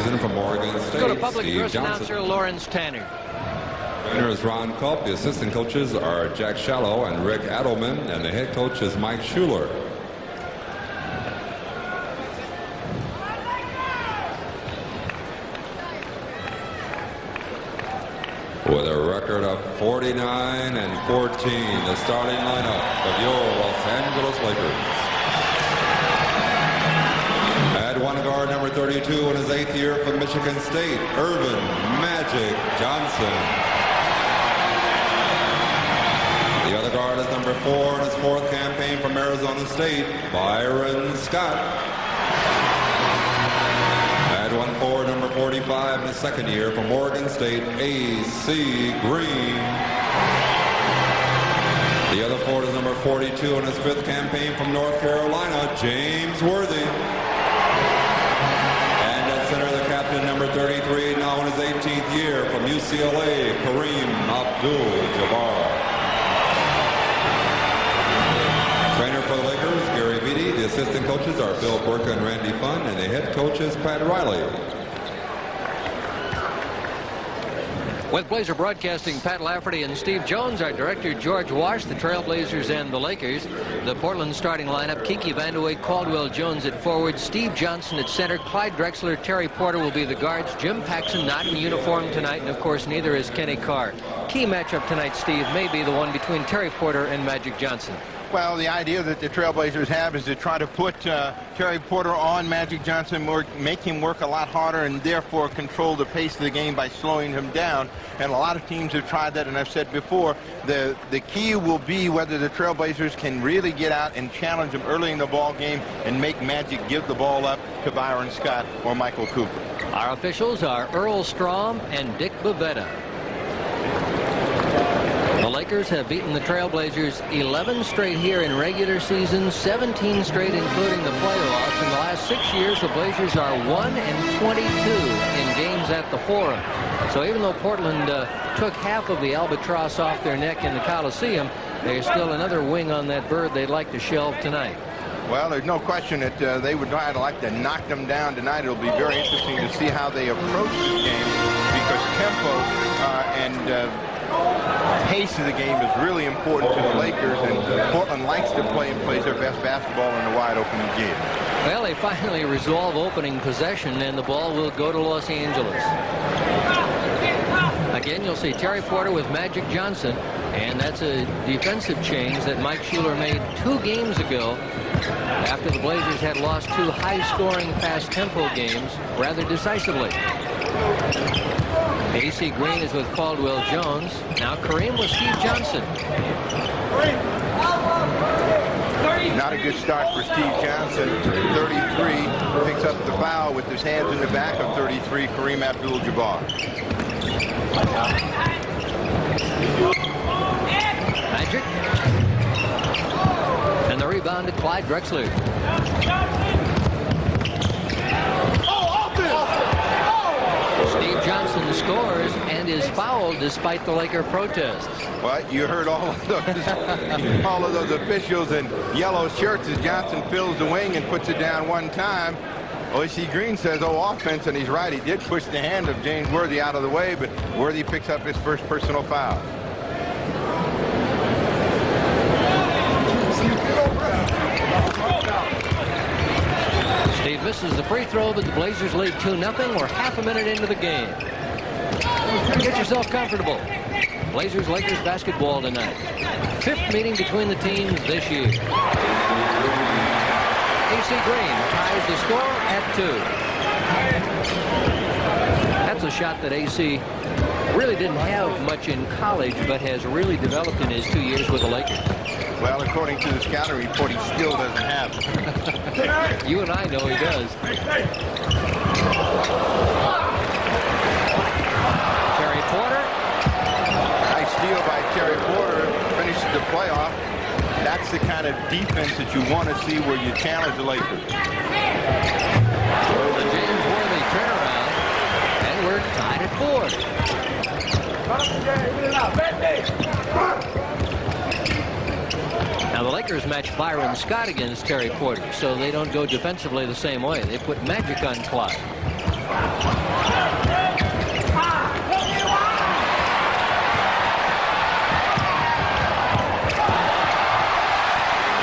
season from Oregon State, Go to public Steve address Johnson. announcer Lawrence Tanner. Trainer is Ron Culp. The assistant coaches are Jack Shallow and Rick Adelman, and the head coach is Mike Schuler. With a record of 49-14, the starting lineup of your Los Angeles Lakers. At one guard, number 32 in his 8th year from Michigan State, Earvin Magic Johnson. The other guard is number 4 in his 4th campaign from Arizona State, Byron Scott. At 1 forward, number 45 in his 2nd year from Oregon State, A.C. Green. The other forward is number 42 in his 5th campaign from North Carolina, James Worthy. And at center, the captain, number 33, now in his 18th year from UCLA, Kareem Abdul-Jabbar. Trainer for the Lakers, Gary Beatty. The assistant coaches are Bill Burke and Randy Funn, and the head coach is Pat Riley. With Blazer Broadcasting, Pat Lafferty and Steve Jones, our director George Wash, the Trailblazers and the Lakers. The Portland starting lineup: Kiki Vandeweghe, Caldwell Jones at forward, Steve Johnson at center, Clyde Drexler, Terry Porter will be the guards, Jim Paxson not in uniform tonight, and of course neither is Kenny Carr. Key matchup tonight, Steve, may be the one between Terry Porter and Magic Johnson. Well, the idea that the Trailblazers have is to try to put Terry Porter on Magic Johnson, make him work a lot harder, and therefore control the pace of the game by slowing him down. And a lot of teams have tried that, and I've said before, the key will be whether the Trailblazers can really get out and challenge them early in the ball game and make Magic give the ball up to Byron Scott or Michael Cooper. Our officials are Earl Strom and Dick Bavetta. The Lakers have beaten the Trailblazers 11 straight here in regular season, 17 straight including the playoffs. In the last 6 years, the Blazers are 1-22 in games at the Forum. So even though Portland took half of the albatross off their neck in the Coliseum, there's still another wing on that bird they'd like to shelve tonight. Well, there's no question that they would like to knock them down tonight. It'll be very interesting to see how they approach this game, because tempo and pace of the game is really important to the Lakers, and Portland likes to play and plays their best basketball in a wide-open game. Well, they finally resolve opening possession, and the ball will go to Los Angeles. Again, you'll see Terry Porter with Magic Johnson, and that's a defensive change that Mike Schuler made 2 games ago after the Blazers had lost 2 high-scoring, fast-tempo games rather decisively. A.C. Green is with Caldwell Jones. Now Kareem with Steve Johnson. Not a good start for Steve Johnson. 33 picks up the foul with his hands in the back of 33, Kareem Abdul-Jabbar. Magic. And the rebound to Clyde Drexler. Steve Johnson scores and is fouled despite the Laker protests. Well, you heard all of those officials in yellow shirts as Johnson fills the wing and puts it down one time. A.C. Green says, oh, offense, and he's right. He did push the hand of James Worthy out of the way, but Worthy picks up his first personal foul. Steve misses the free throw, but the Blazers lead 2-0. We're half a minute into the game. Get yourself comfortable. Blazers-Lakers basketball tonight. 5th meeting between the teams this year. A.C. Green ties the score at 2. That's a shot that A.C. really didn't have much in college, but has really developed in his 2 years with the Lakers. Well, according to the scouting report, he still doesn't have it. You and I know he does. Terry Porter. Nice steal by Terry Porter. Finishes the playoff. That's the kind of defense that you want to see where you challenge the Lakers. The James Worthy turnaround, and we're tied at 4. Now the Lakers match Byron Scott against Terry Porter, so they don't go defensively the same way. They put magic on Clyde.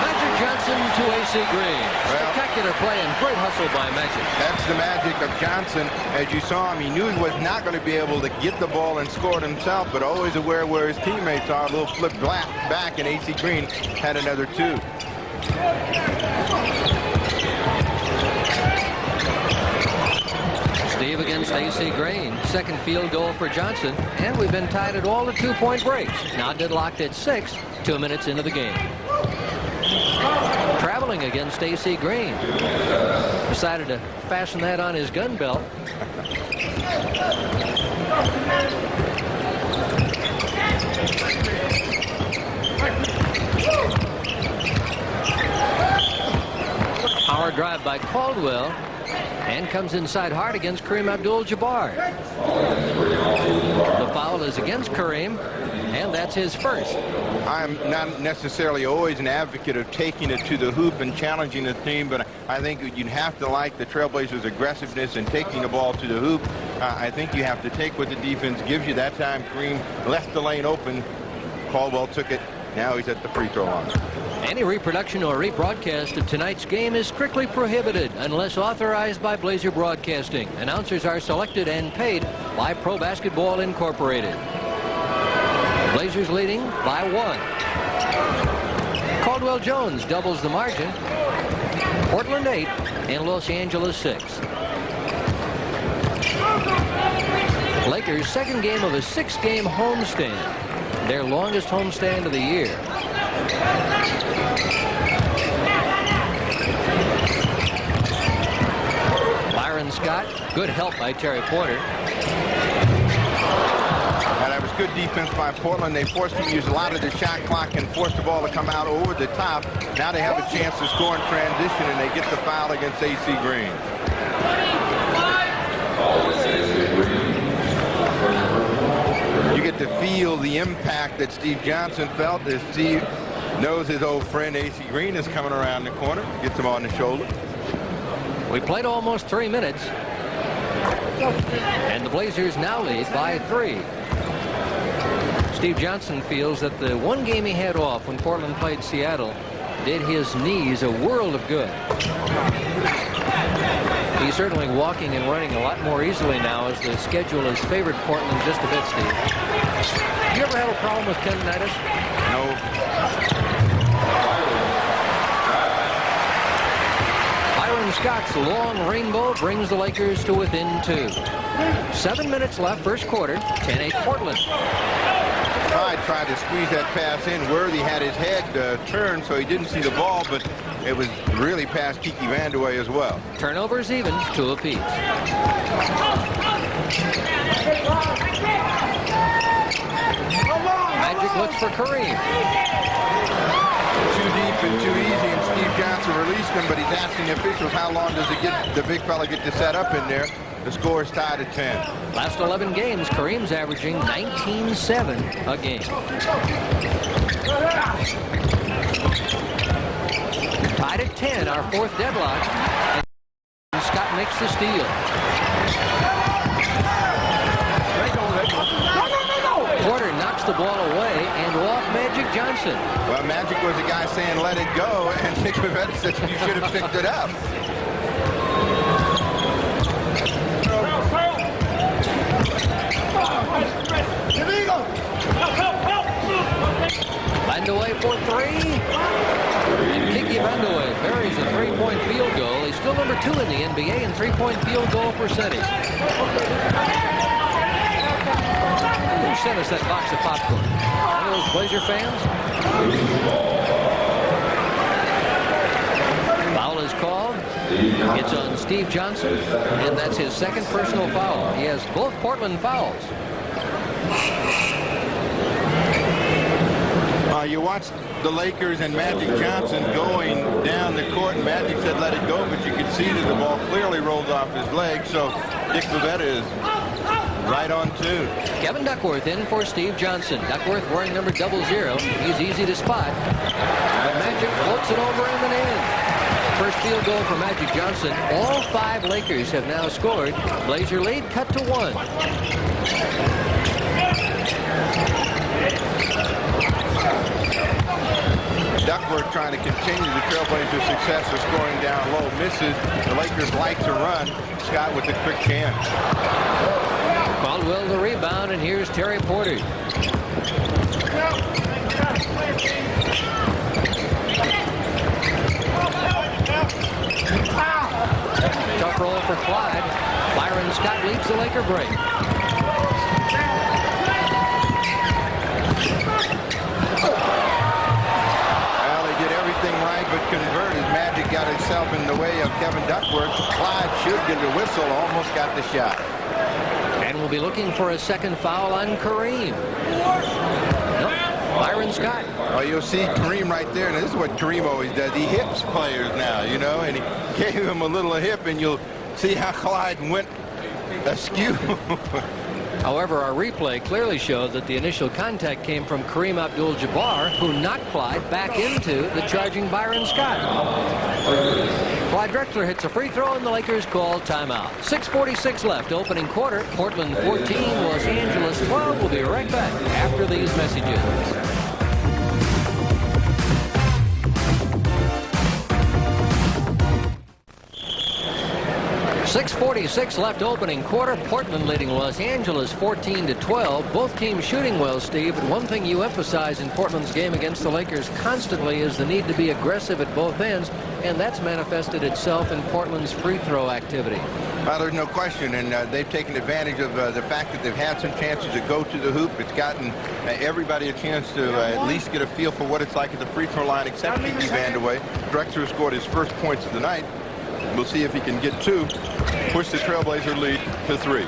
Magic Johnson to A.C. Green. Spectacular play and great hustle by Magic. That's the magic of Johnson. As you saw him, he knew he was not going to be able to get the ball and score it himself, but always aware where his teammates are. A little flip back, and A.C. Green had another 2. Steve against A.C. Green. Second field goal for Johnson, and we've been tied at all the 2-point breaks. Now deadlocked at 6, 2 minutes into the game. Traveling against A.C. Green. Decided to fasten that on his gun belt. Power drive by Caldwell, and comes inside hard against Kareem Abdul-Jabbar. The foul is against Kareem, and that's his first. I'm not necessarily always an advocate of taking it to the hoop and challenging the team, but I think you'd have to like the Trailblazers' aggressiveness in taking the ball to the hoop. I think you have to take what the defense gives you. That time, Kareem left the lane open. Caldwell took it. Now he's at the free throw line. Any reproduction or rebroadcast of tonight's game is strictly prohibited unless authorized by Blazer Broadcasting. Announcers are selected and paid by Pro Basketball Incorporated. Blazers leading by 1. Caldwell Jones doubles the margin. Portland 8 and Los Angeles 6. Lakers' second game of a 6-game homestand. Their longest homestand of the year. Byron Scott, good help by Terry Porter. That was good defense by Portland. They forced him to use a lot of the shot clock and forced the ball to come out over the top. Now they have a chance to score in transition, and they get the foul against A.C. Green. You get to feel the impact that Steve Johnson felt as Steve knows his old friend A.C. Green is coming around the corner. Gets him on the shoulder. We played almost 3 minutes. And the Blazers now lead by 3. Steve Johnson feels that the one game he had off when Portland played Seattle did his knees a world of good. He's certainly walking and running a lot more easily now as the schedule has favored Portland just a bit, Steve. You ever have a problem with tendonitis? No. Byron Scott's long rainbow brings the Lakers to within 2. 7 minutes left, first quarter, 10-8 Portland. Tried to squeeze that pass in. Worthy had his head turned so he didn't see the ball, but it was really past Kiki Vandeweghe as well. Turnovers even, 2 apiece. Magic looks for Kareem. Too deep and too easy, and Steve Johnson released him, but he's asking the officials how long does the big fella get to set up in there. The score is tied at 10. Last 11 games, Kareem's averaging 19-7 a game. Tied at 10, our 4th deadlock. And Scott makes the steal. Porter knocks the ball away and off Magic Johnson. Well, Magic was the guy saying let it go, and Nick Pivetta said you should have picked it up. Vandeweghe for 3. And Kiki Vandeweghe buries a 3-point field goal. He's still number 2 in the NBA in 3-point field goal percentage. Who sent us that box of popcorn? One of those Blazer fans? Foul is called. It's on Steve Johnson, and that's his second personal foul. He has both Portland fouls. You watched the Lakers and Magic Johnson going down the court, and Magic said let it go, but you could see that the ball clearly rolled off his leg, so Nick Pivetta is Right on tune. Kevin Duckworth in for Steve Johnson. Duckworth wearing number 00. He's easy to spot. But Magic floats it over and in. First field goal for Magic Johnson. All 5 Lakers have now scored. Blazer lead cut to 1. Duckworth trying to continue the Trailblazers' success of scoring down low. Misses. The Lakers like to run. Scott with a quick jam. Caldwell the rebound, and here's Terry Porter. Tough roll for Clyde. Byron Scott leads the Laker break. Well, they did everything right but converted. Magic got himself in the way of Kevin Duckworth. Clyde should get a whistle. Almost got the shot. And we'll be looking for a second foul on Kareem. Nope. Byron Scott. Well, you'll see Kareem right there, and this is what Kareem always does. He hips players now, you know, and he gave him a little hip, and you'll see how Clyde went askew. However, our replay clearly showed that the initial contact came from Kareem Abdul-Jabbar, who knocked Clyde back into the charging Byron Scott. Clyde Drexler hits a free throw, and the Lakers call timeout. 6:46 left, opening quarter. Portland 14, Los Angeles 12. We'll be right back after these messages. 6:46 left, opening quarter. Portland leading Los Angeles 14-12. Both teams shooting well, Steve. But one thing you emphasize in Portland's game against the Lakers constantly is the need to be aggressive at both ends, and that's manifested itself in Portland's free throw activity. Well, there's no question, and they've taken advantage of the fact that they've had some chances to go to the hoop. It's gotten everybody a chance to at least get a feel for what it's like at the free throw line, except Kiki Vandeweghe. Drexler scored his first points of the night. We'll see if he can get 2. Push the Trailblazer lead to 3.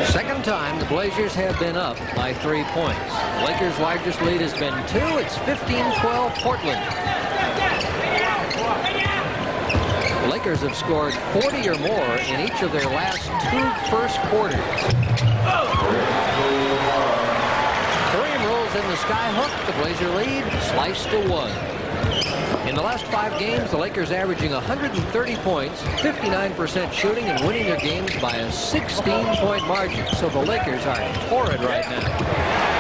Second time the Blazers have been up by 3 points. Lakers' largest lead has been 2. It's 15-12 Portland. The Lakers have scored 40 or more in each of their last 2 first quarters. Kareem rolls in the skyhook. The Blazer lead sliced to 1. In the last 5 games, the Lakers averaging 130 points, 59% shooting, and winning their games by a 16-point margin. So the Lakers are torrid right now.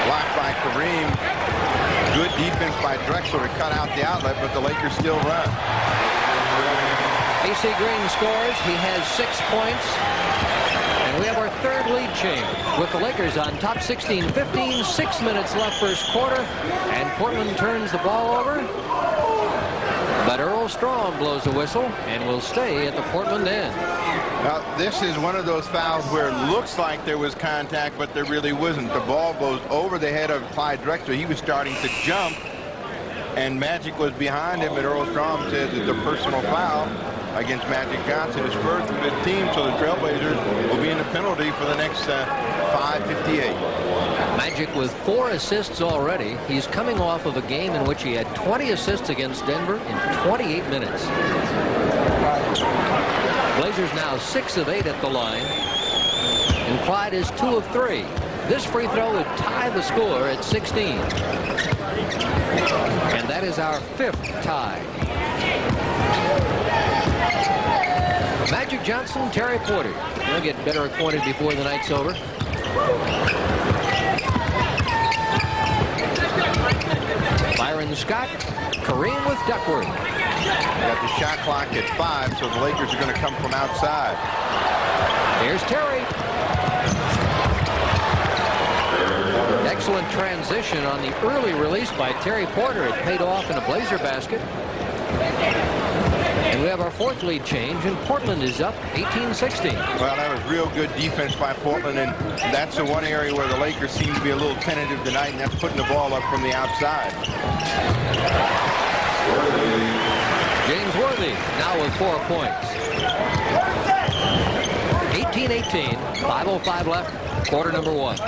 Blocked by Kareem. Good defense by Drexler to cut out the outlet, but the Lakers still run. AC Green scores. He has 6 points. And we have our third lead change with the Lakers on top 16-15. 6 minutes left first quarter. And Portland turns the ball over. But Earl Strom blows a whistle and will stay at the Portland end. Now, this is one of those fouls where it looks like there was contact, but there really wasn't. The ball goes over the head of Clyde Drexler. He was starting to jump, and Magic was behind him, and Earl Strom said it's a personal foul against Magic Johnson, his first with the team, so the Trailblazers will be in the penalty for the next 5:58. Magic with 4 assists already. He's coming off of a game in which he had 20 assists against Denver in 28 minutes. Blazers now 6 of 8 at the line, and Clyde is 2 of 3. This free throw would tie the score at 16. And that is our 5th tie. Magic Johnson, Terry Porter. They'll get better acquainted before the night's over. Byron Scott, Kareem with Duckworth. Got the shot clock at 5, so the Lakers are going to come from outside. Here's Terry. Excellent transition on the early release by Terry Porter. It paid off in a Blazer basket. And we have our 4th lead change, and Portland is up 18-16. Well, that was real good defense by Portland, and that's the one area where the Lakers seem to be a little tentative tonight, and that's putting the ball up from the outside. James Worthy now with 4 points. 18-18, 5:05 left, quarter number 1.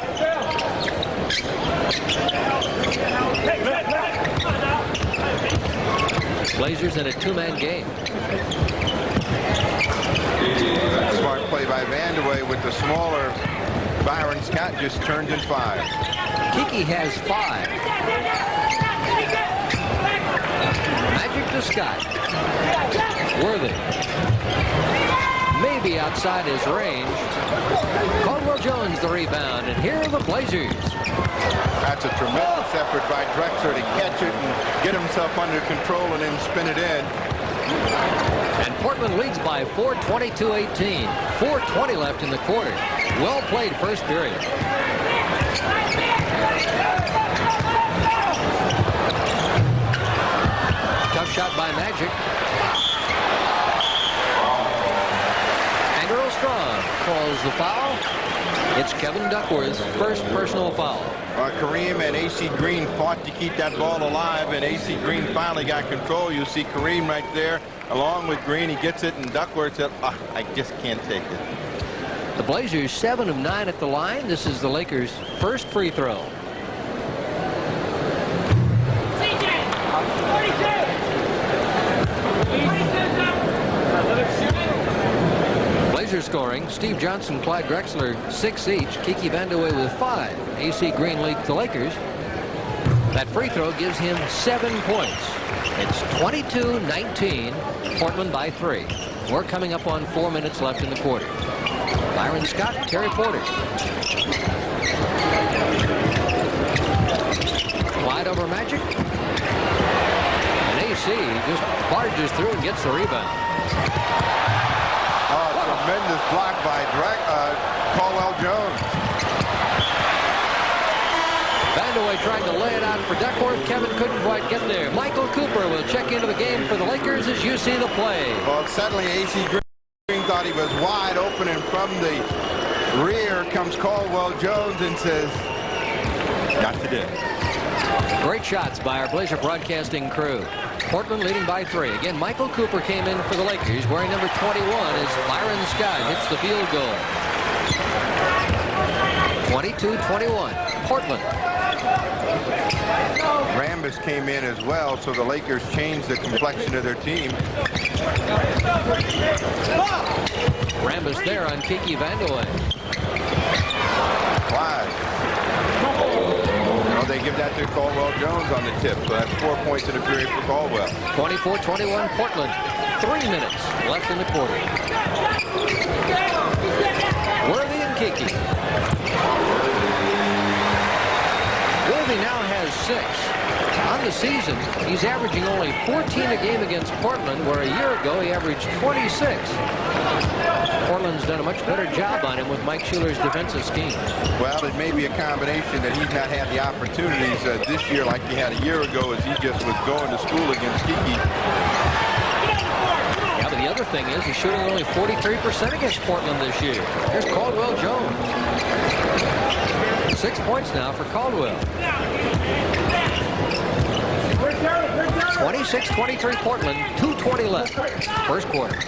Blazers in a 2-man game. Smart play by Vandeweghe with the smaller Byron Scott just turns in 5. Kiki has 5. Magic to Scott. Worthy. Maybe outside his range. Caldwell Jones the rebound, and here are the Blazers. That's a tremendous effort by Drexler to catch it and get himself under control and then spin it in. And Portland leads by 4, 22-18. 4:20 left in the quarter. Well played first period. Tough shot by Magic. And Earl Strong calls the foul. It's Kevin Duckworth's first personal foul. Kareem and A.C. Green fought to keep that ball alive, and A.C. Green finally got control. You see Kareem right there along with Green. He gets it, and Duckworth said, I just can't take it. The Blazers 7 of 9 at the line. This is the Lakers' first free throw. Blazers scoring. Steve Johnson, Clyde Drexler, 6 each. Kiki Vandeweghe with 5. A.C. Green leads the Lakers. That free throw gives him 7 points. It's 22-19. Portland by 3. We're coming up on 4 minutes left in the quarter. Byron Scott, Terry Porter. Clyde over Magic. And A.C. just barges through and gets the rebound. Tremendous block by Caldwell Jones. Vandeweghe trying to lay it out for Duckworth. Kevin couldn't quite get there. Michael Cooper will check into the game for the Lakers as you see the play. Well, suddenly A.C. Green thought he was wide open, and from the rear comes Caldwell Jones and says, not today. Great shots by our Blazer Broadcasting crew. Portland leading by 3. Again, Michael Cooper came in for the Lakers, wearing number 21 as Byron Scott hits the field goal. 22-21, Portland. Rambis came in as well, so the Lakers changed the complexion of their team. Rambis there on Kiki Vandeweghe. Clyde. Oh, they give that to Caldwell Jones on the tip, so that's 4 points in the period for Caldwell. 24-21 Portland. 3 minutes left in the quarter. Worthy and Kiki. Worthy now has 6. On the season, he's averaging only 14 a game against Portland, where a year ago he averaged 26. Portland's done a much better job on him with Mike Schuler's defensive scheme. Well, it may be a combination that he's not had the opportunities this year like he had a year ago, as he just was going to school against Kiki. Yeah, but the other thing is he's shooting only 43% against Portland this year. Here's Caldwell Jones. 6 points now for Caldwell. 26-23 Portland, 2:20 left. First quarter.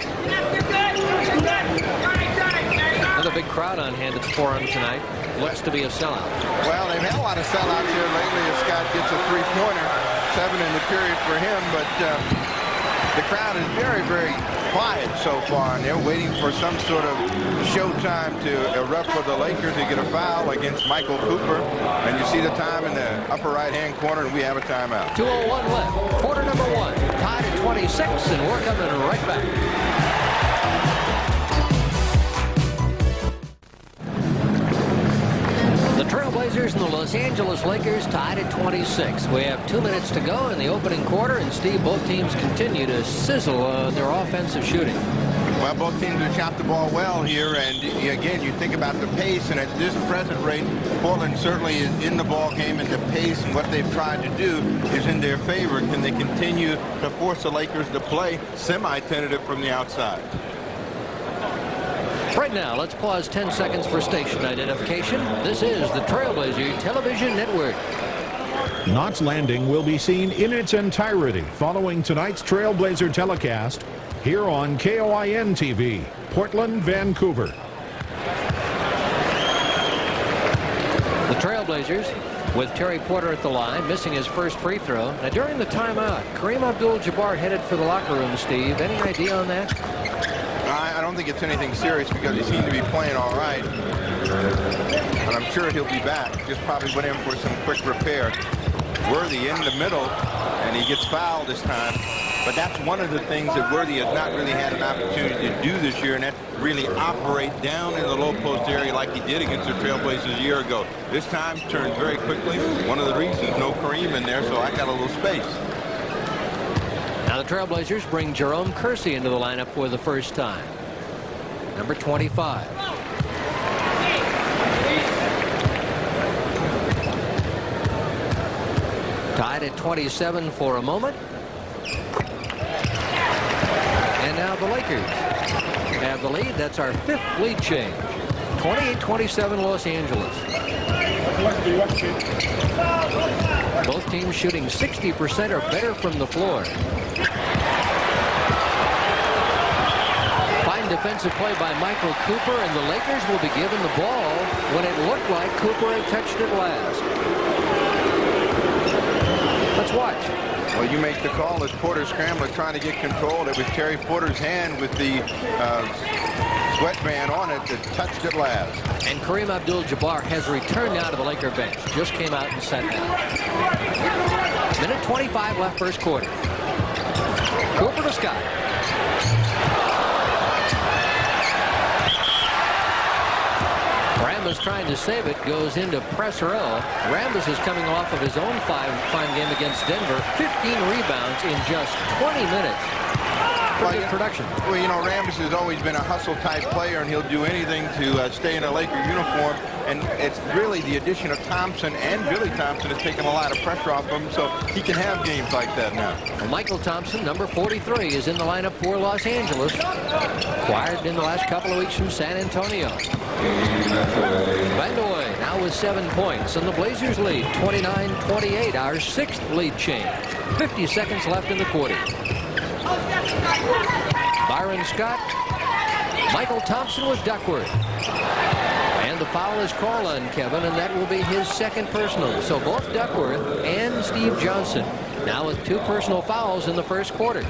Another big crowd on hand at the Forum tonight. Looks to be a sellout. Well, they've had a lot of sellouts here lately as Scott gets a three-pointer. 7 in the period for him, but the crowd is very, very quiet so far, and they're waiting for some sort of showtime to erupt for the Lakers to get a foul against Michael Cooper. And you see the time in the upper right-hand corner, and we have a timeout. 2:01 left. Quarter number 1. Tied at 26, and we're coming right back. The Trailblazers and the Los Angeles Lakers tied at 26. We have 2 minutes to go in the opening quarter, and Steve, both teams continue to sizzle their offensive shooting. Well, both teams have shot the ball well here, and again, you think about the pace, and at this present rate, Portland certainly is in the ball game, and the pace and what they've tried to do is in their favor. Can they continue to force the Lakers to play semi-tentative from the outside? Right now, let's pause 10 seconds for station identification. This is the Trailblazer Television Network. Knots Landing will be seen in its entirety following tonight's Trailblazer telecast here on KOIN TV, Portland, Vancouver. The Trailblazers with Terry Porter at the line, missing his first free throw. Now, during the timeout, Kareem Abdul-Jabbar headed for the locker room, Steve. Any idea on that? I don't think it's anything serious because he seemed to be playing all right. And I'm sure he'll be back. Just probably went in for some quick repair. Worthy in the middle, and he gets fouled this time. But that's one of the things that Worthy has not really had an opportunity to do this year, and that's really operate down in the low post area like he did against the Trailblazers a year ago. This time turned very quickly. One of the reasons, no Kareem in there, so I got a little space. Now the Trailblazers bring Jerome Kersey into the lineup for the first time. Number 25. Tied at 27 for a moment. And now the Lakers have the lead. That's our 5th lead change. 28-27 Los Angeles. Both teams shooting 60% or better from the floor. Fine defensive play by Michael Cooper, and the Lakers will be given the ball when it looked like Cooper had touched it last. Let's watch. Well, you make the call as Porter scrambling, trying to get control. It was Terry Porter's hand with the sweatband on it that touched it last. And Kareem Abdul-Jabbar has returned now to the Laker bench. Just came out and sat down. Minute 25 left first quarter. Cooper to Scott. Rambis trying to save it, goes into Presserell. Rambis is coming off of his own fine game against Denver. 15 rebounds in just 20 minutes. Pretty good production. Well, you know, Rambis has always been a hustle-type player, and he'll do anything to stay in a Laker uniform. And it's really the addition of Thompson, and Billy Thompson has taken a lot of pressure off him, so he can have games like that now. Well, Michael Thompson, number 43, is in the lineup for Los Angeles. Acquired in the last couple of weeks from San Antonio. Vandoy now with 7 points, and the Blazers lead 29-28, our 6th lead change. 50 seconds left in the quarter. Byron Scott, Michael Thompson with Duckworth. And the foul is called on Kevin, and that will be his second personal. So both Duckworth and Steve Johnson now with 2 personal fouls in the first quarter.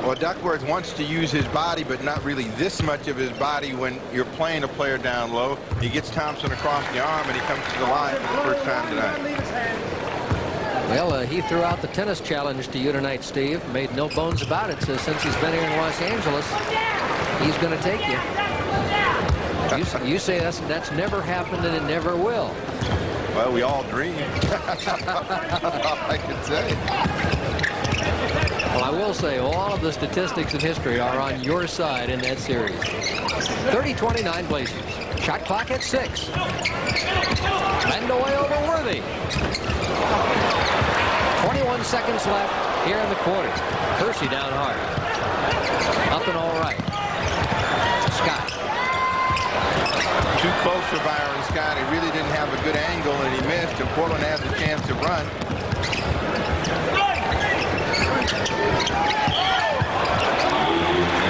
Well, Duckworth wants to use his body, but not really this much of his body when you're playing a player down low. He gets Thompson across the arm, and he comes to the line for the first time tonight. Well, he threw out the tennis challenge to you tonight, Steve. Made no bones about it. So since he's been here in Los Angeles, he's going to take you. You say that's never happened and it never will. Well, we all dream. That's all I can say. Well, I will say all of the statistics in history are on your side in that series. 30-29 Blazers. Shot clock at 6. And away over Worthy. 21 seconds left here in the quarter. Kersey down hard. Up and all right. Scott. Too close for Byron Scott. He really didn't have a good angle, and he missed, and Portland has a chance to run.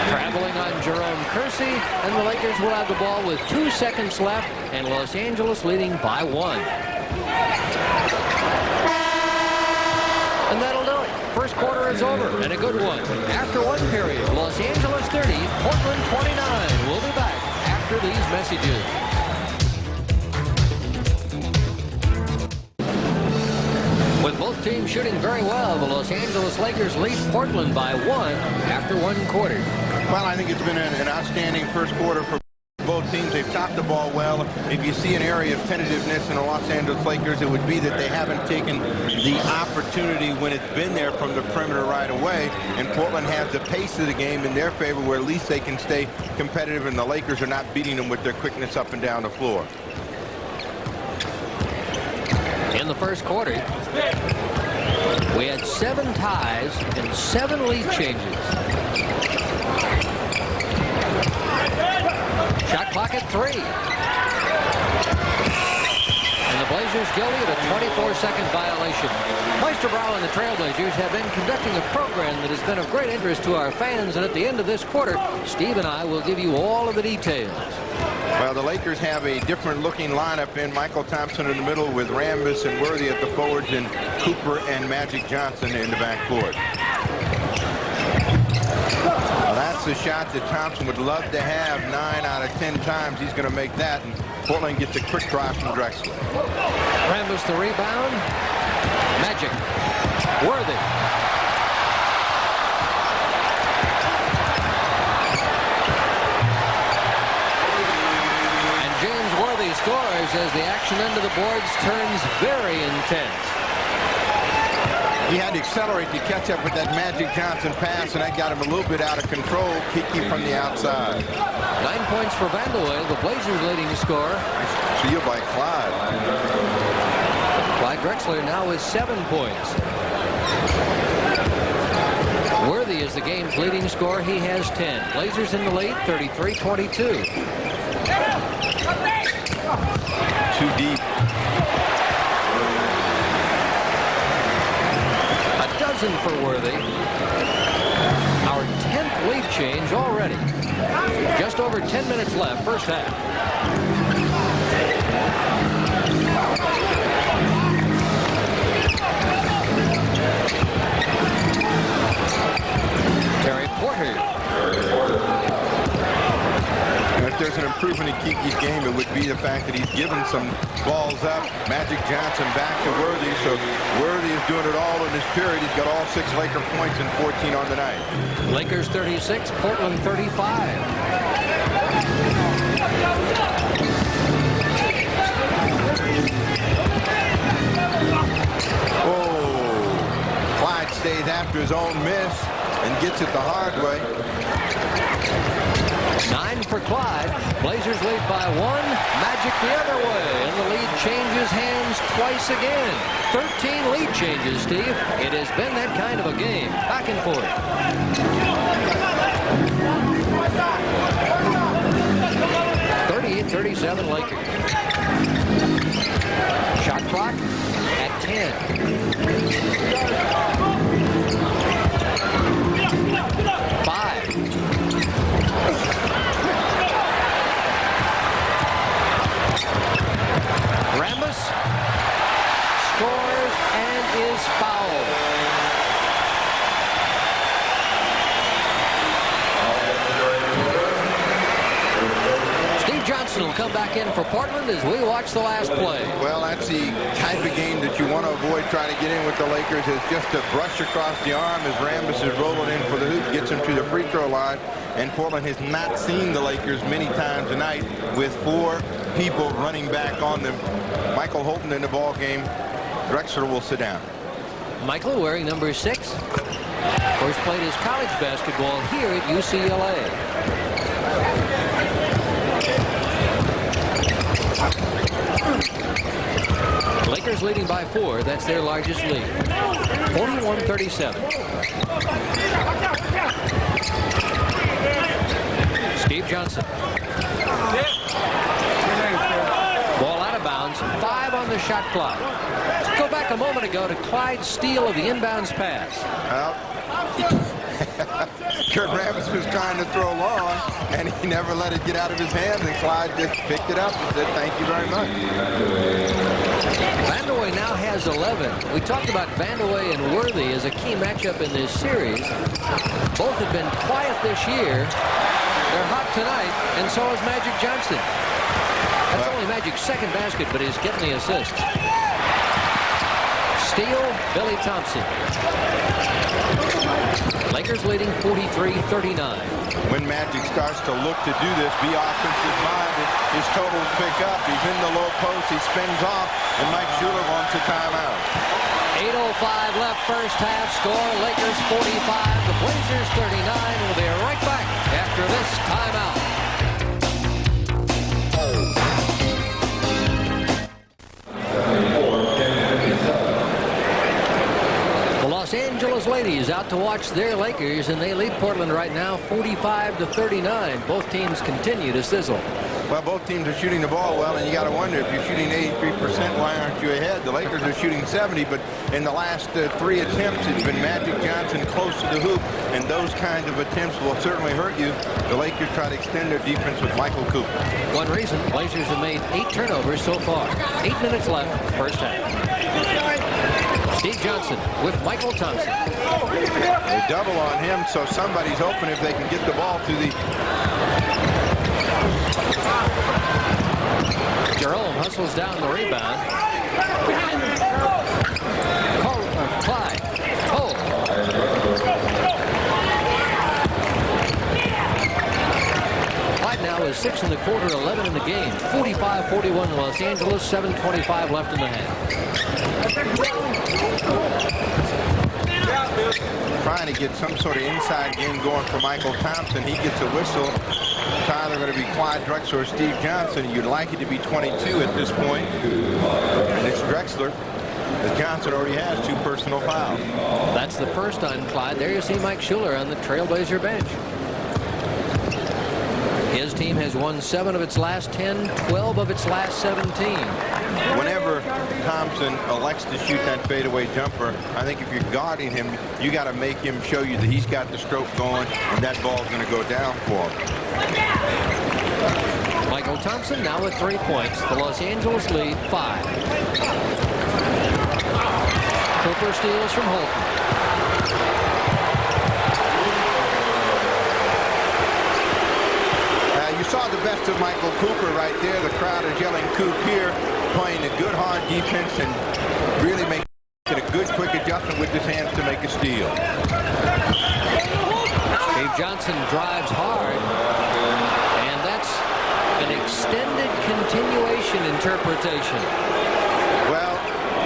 Traveling on Jerome Kersey, and the Lakers will have the ball with 2 seconds left, and Los Angeles leading by 1. And that'll do it. First quarter is over, and a good one. After one period, Los Angeles 30, Portland 29. We'll be back after these messages. With both teams shooting very well, the Los Angeles Lakers lead Portland by 1 after 1 quarter. Well, I think it's been an outstanding first quarter for both teams. They've shot the ball well. If you see an area of tentativeness in the Los Angeles Lakers, it would be that they haven't taken the opportunity when it's been there from the perimeter right away. And Portland has the pace of the game in their favor, where at least they can stay competitive, and the Lakers are not beating them with their quickness up and down the floor. In the first quarter, we had 7 ties and 7 lead changes. Shot clock at 3. And the Blazers guilty of a 24-second violation. Meister Brow and the Trailblazers have been conducting a program that has been of great interest to our fans, and at the end of this quarter, Steve and I will give you all of the details. Well, the Lakers have a different looking lineup in Michael Thompson in the middle with Rambis and Worthy at the forwards, and Cooper and Magic Johnson in the backcourt. Well, that's That's the shot that Thompson would love to have 9 out of 10 times. He's going to make that, and Portland gets a quick drive from Drexler. Rambis the rebound. Magic. Worthy. And James Worthy scores as the action end of the boards turns very intense. He had to accelerate to catch up with that Magic Johnson pass, and that got him a little bit out of control. Kiki from the outside. 9 points for Vandeweghe, the Blazers' leading scorer. Steal by Clyde. Clyde Drexler now with 7 points. Worthy is the game's leading scorer. He has 10. Blazers in the lead, 33-22. Too deep. A dozen for Worthy. Our 10th lead change already. Just over 10 minutes left, first half. Terry Porter. If there's an improvement in Kiki's game, it would be the fact that he's given some balls up. Magic Johnson back to Worthy, so Worthy is doing it all in this period. He's got all 6 Laker points and 14 on the night. Lakers 36, Portland 35. Oh, Clyde stays after his own miss and gets it the hard way. 9 for Clyde. Blazers lead by 1. Magic the other way. And the lead changes hands twice again. 13 lead changes, Steve. It has been that kind of a game. Back and forth. 38-37 Lakers. Shot clock at 10. 5. Rambis scores and is fouled. Steve Johnson will come back in for Portland as we watch the last play. Well, that's the type of game that you want to avoid trying to get in with the Lakers, is just to brush across the arm as Rambis is rolling in for the hoop, gets him to the free throw line. And Portland has not seen the Lakers many times tonight with 4 people running back on them. Michael Holton in the ball game. Drexler will sit down. Michael wearing number 6. Of course, played his college basketball here at UCLA. Lakers leading by 4. That's their largest lead. 41-37. Steve Johnson. Ball out of bounds. 5 on the shot clock. Let's go back a moment ago to Clyde's steal of the inbounds pass. Kurt Rambis was trying to throw long, and he never let it get out of his hands, and Clyde just picked it up and said, thank you very much. Vandeweghe now has 11. We talked about Vandeweghe and Worthy as a key matchup in this series. Both have been quiet this year. They're hot tonight, and so is Magic Johnson. That's only Magic's second basket, but he's getting the assist. Steal, Billy Thompson. Lakers leading 43-39. When Magic starts to look to do this, be offensive minded, his totals pick up. He's in the low post, he spins off, and Mike Schuler wants a timeout. 8:05 left first half. Score Lakers 45, the Blazers 39. We'll be right back after this timeout. The Los Angeles ladies out to watch their Lakers, and they lead Portland right now 45-39. Both teams continue to sizzle. Well, both teams are shooting the ball well, and you got to wonder, if you're shooting 83%, why aren't you ahead? The Lakers are shooting 70, but in the last 3 attempts, it's been Magic Johnson close to the hoop, and those kinds of attempts will certainly hurt you. The Lakers try to extend their defense with Michael Cooper. One reason, Blazers have made 8 turnovers so far. 8 minutes left, first half. Steve Johnson with Michael Thompson. They double on him, so somebody's open if they can get the ball to the... Jerome hustles down the rebound. Clyde. Cole. Clyde now is 6 in the quarter, 11 in the game. 45-41 Los Angeles, 7:25 left in the half. Trying to get some sort of inside game going for Michael Thompson. He gets a whistle. It's either going to be Clyde Drexler or Steve Johnson. You'd like it to be 22 at this point. And it's Drexler. As Johnson already has 2 personal fouls. That's the first on Clyde. There you see Mike Schuler on the Trailblazer bench. His team has won 7 of its last 10, 12 of its last 17. Whenever Thompson elects to shoot that fadeaway jumper, I think if you're guarding him, you got to make him show you that he's got the stroke going and that ball's going to go down for him. Michael Thompson now with 3 points. The Los Angeles lead 5. Cooper steals from Holton. You saw the best of Michael Cooper right there. The crowd is yelling Coop here, playing a good hard defense and really making a good quick adjustment with his hands to make a steal. Steve Johnson drives hard, and that's an extended continuation interpretation. Well,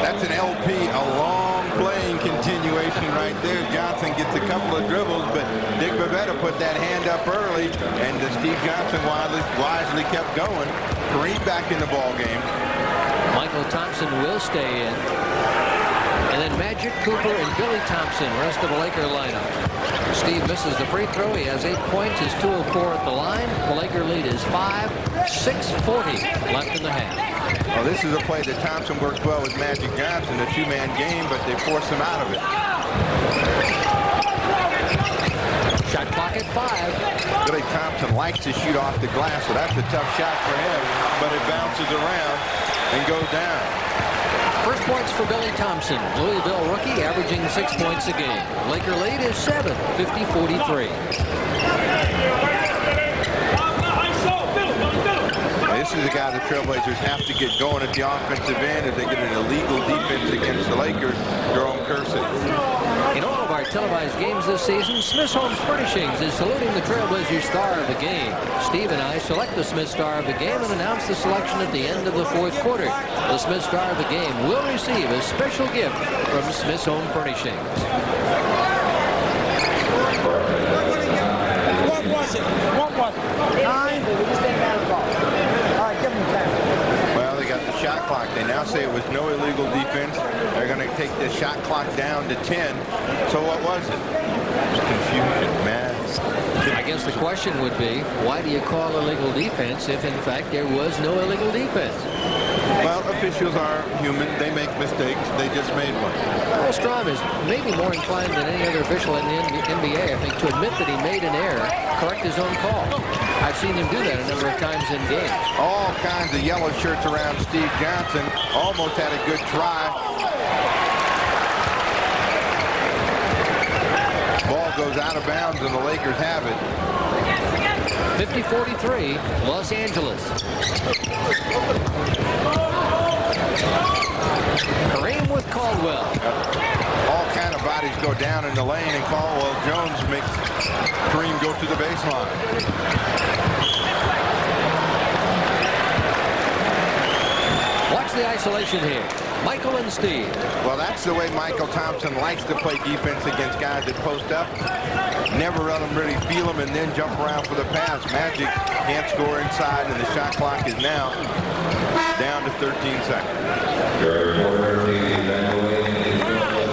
that's an LP, a long playing continuation right there. Johnson gets a couple of dribbles, but Dick Bavetta put that hand up early, and Steve Johnson wisely kept going. Kareem back in the ball game. Michael Thompson will stay in. And then Magic Cooper and Billy Thompson, rest of the Laker lineup. Steve misses the free throw. He has 8 points. He's 2 of 4 at the line. The Laker lead is 5. 6:40 left in the half. Well, this is a play that Thompson worked well with Magic Johnson, a 2-man game, but they forced him out of it. Shot clock at 5. Billy Thompson likes to shoot off the glass, so that's a tough shot for him, but it bounces around and goes down. First points for Billy Thompson. Louisville rookie averaging 6 points a game. Laker lead is 7, 50-43. This is a guy the Trailblazers have to get going at the offensive end if they get an illegal defense against the Lakers. Jerome Kersey. In all of our televised games this season, Smith's Homes Furnishings is saluting the Trailblazers star of the game. Steve and I select the Smith star of the game and announce the selection at the end of the 4th quarter. The Smith star of the game will receive a special gift from Smith's Home Furnishings. What was it? 9? All right, give him 10. Well, they got the shot clock. They now say it was no illegal defense. They're going to take the shot clock down to 10. So what was it? Confusion, man. I guess the question would be, why do you call illegal defense if, in fact, there was no illegal defense? Well, officials are human. They make mistakes. They just made one. Earl Strom is maybe more inclined than any other official in the NBA, I think, to admit that he made an error, correct his own call. I've seen him do that a number of times in games. All kinds of yellow shirts around Steve Johnson. Almost had a good try. Ball goes out of bounds, and the Lakers have it. 50-43, Los Angeles. Kareem with Caldwell. All kind of bodies go down in the lane, and Caldwell Jones makes Kareem go to the baseline. Watch the isolation here. Michael and Steve. Well, that's the way Michael Thompson likes to play defense against guys that post up. Never let them really feel them and then jump around for the pass. Magic can't score inside, and the shot clock is now down to 13 seconds.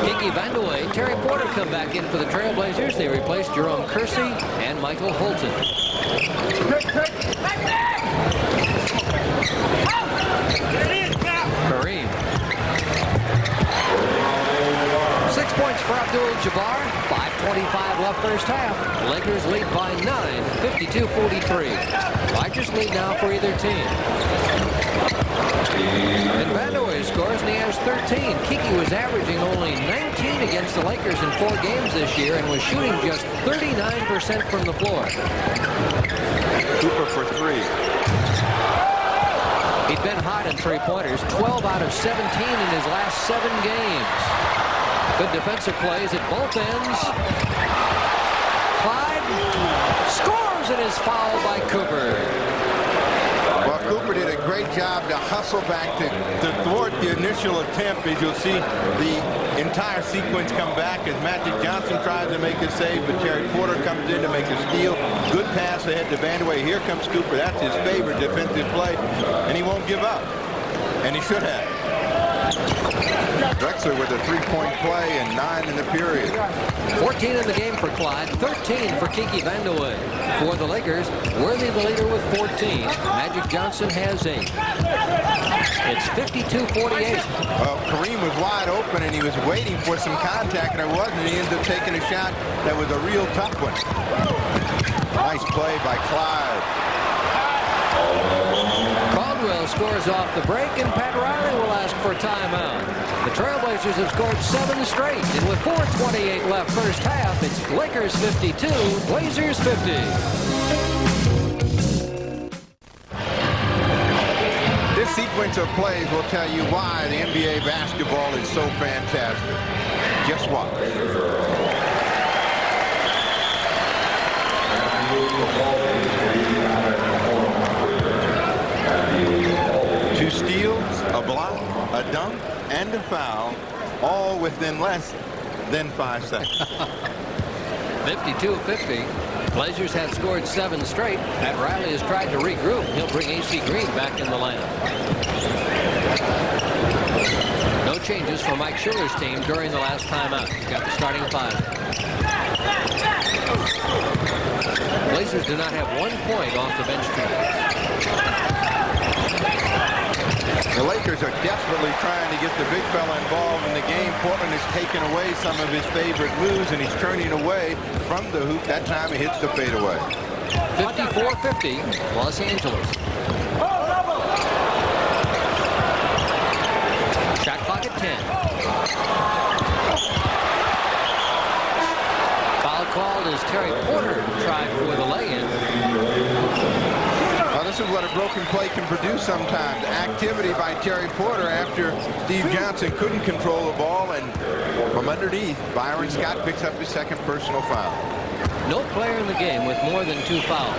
Kiki Vandeweghe, Terry Porter come back in for the Trailblazers. They replace Jerome Kersey and Michael Holton. Kareem. 6 points for Abdul-Jabbar. 5:25 left first half. Lakers lead by 9, 52-43. Lakers lead now for either team. And Vandeweghe scores, and he has 13. Kiki was averaging only 19 against the Lakers in 4 games this year and was shooting just 39% from the floor. Cooper for 3. He'd been hot in three-pointers, 12 out of 17 in his last 7 games. Good defensive plays at both ends. Clyde scores and is fouled by Cooper. Well, Cooper did a great job to hustle back to thwart the initial attempt. As you'll see the entire sequence come back as Magic Johnson tries to make a save, but Terry Porter comes in to make a steal. Good pass ahead to Vandeweghe. Here comes Cooper. That's his favorite defensive play, and he won't give up. And he should have. Drexler with a 3-point play and 9 in the period. 14 in the game for Clyde, 13 for Kiki Vandeweghe. For the Lakers, Worthy the leader with 14. Magic Johnson has 8. It's 52-48. Well, Kareem was wide open, and he was waiting for some contact, and there wasn't. He ended up taking a shot that was a real tough one. Nice play by Clyde. Caldwell scores off the break, and Pat Riley will ask for a timeout. The Trailblazers have scored 7 straight, and with 4:28 left first half, it's Lakers 52, Blazers 50. This sequence of plays will tell you why the NBA basketball is so fantastic. Just watch. 2 steals, a block, a dunk, and a foul, all within less than 5 seconds. 52-50. Blazers have scored 7 straight. Pat Riley has tried to regroup. He'll bring A.C. Green back in the lineup. No changes for Mike Schiller's team during the last timeout. He's got the starting 5. Blazers do not have 1 point off the bench tonight. The Lakers are desperately trying to get the big fella involved in the game. Portland has taken away some of his favorite moves, and he's turning away from the hoop. That time he hits the fadeaway. 54-50, Los Angeles. Shot clock at 10. Foul called as Terry Porter tried for the lay-in. This is what a broken play can produce sometimes. Activity by Terry Porter after Steve Johnson couldn't control the ball, and from underneath, Byron Scott picks up his 2nd personal foul. No player in the game with more than 2 fouls.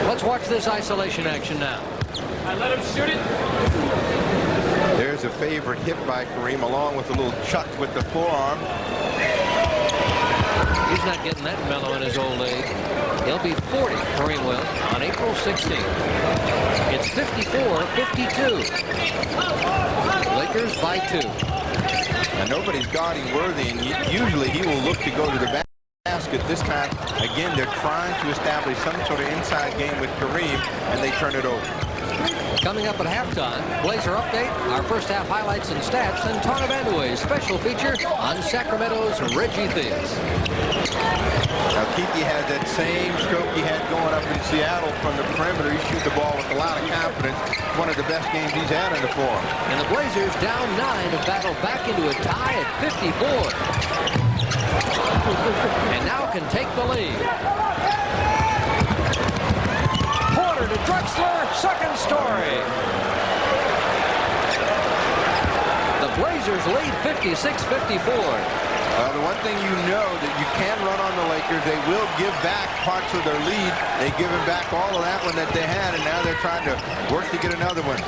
Let's watch this isolation action now. I let him shoot it. There's a favorite hit by Kareem, along with a little chuck with the forearm. He's not getting that mellow in his old age. He'll be 40, Kareem will, on April 16th. It's 54-52. Lakers by 2. And nobody's guarding Worthy, and usually he will look to go to the basket. This time, again, they're trying to establish some sort of inside game with Kareem, and they turn it over. Coming up at halftime, Blazer update, our first half highlights and stats, and Tony Vandeweghe's special feature on Sacramento's Reggie Theus. Now, Kiki has that same stroke he had going up in Seattle from the perimeter. He shoots the ball with a lot of confidence. One of the best games he's had in the forum. And the Blazers, down 9, have battled back into a tie at 54. And now can take the lead. Porter to Drexler, 2nd story. The Blazers lead 56-54. Well, the one thing you know that you can run on the Lakers, they will give back parts of their lead. They give them back all of that one that they had, and now they're trying to work to get another one.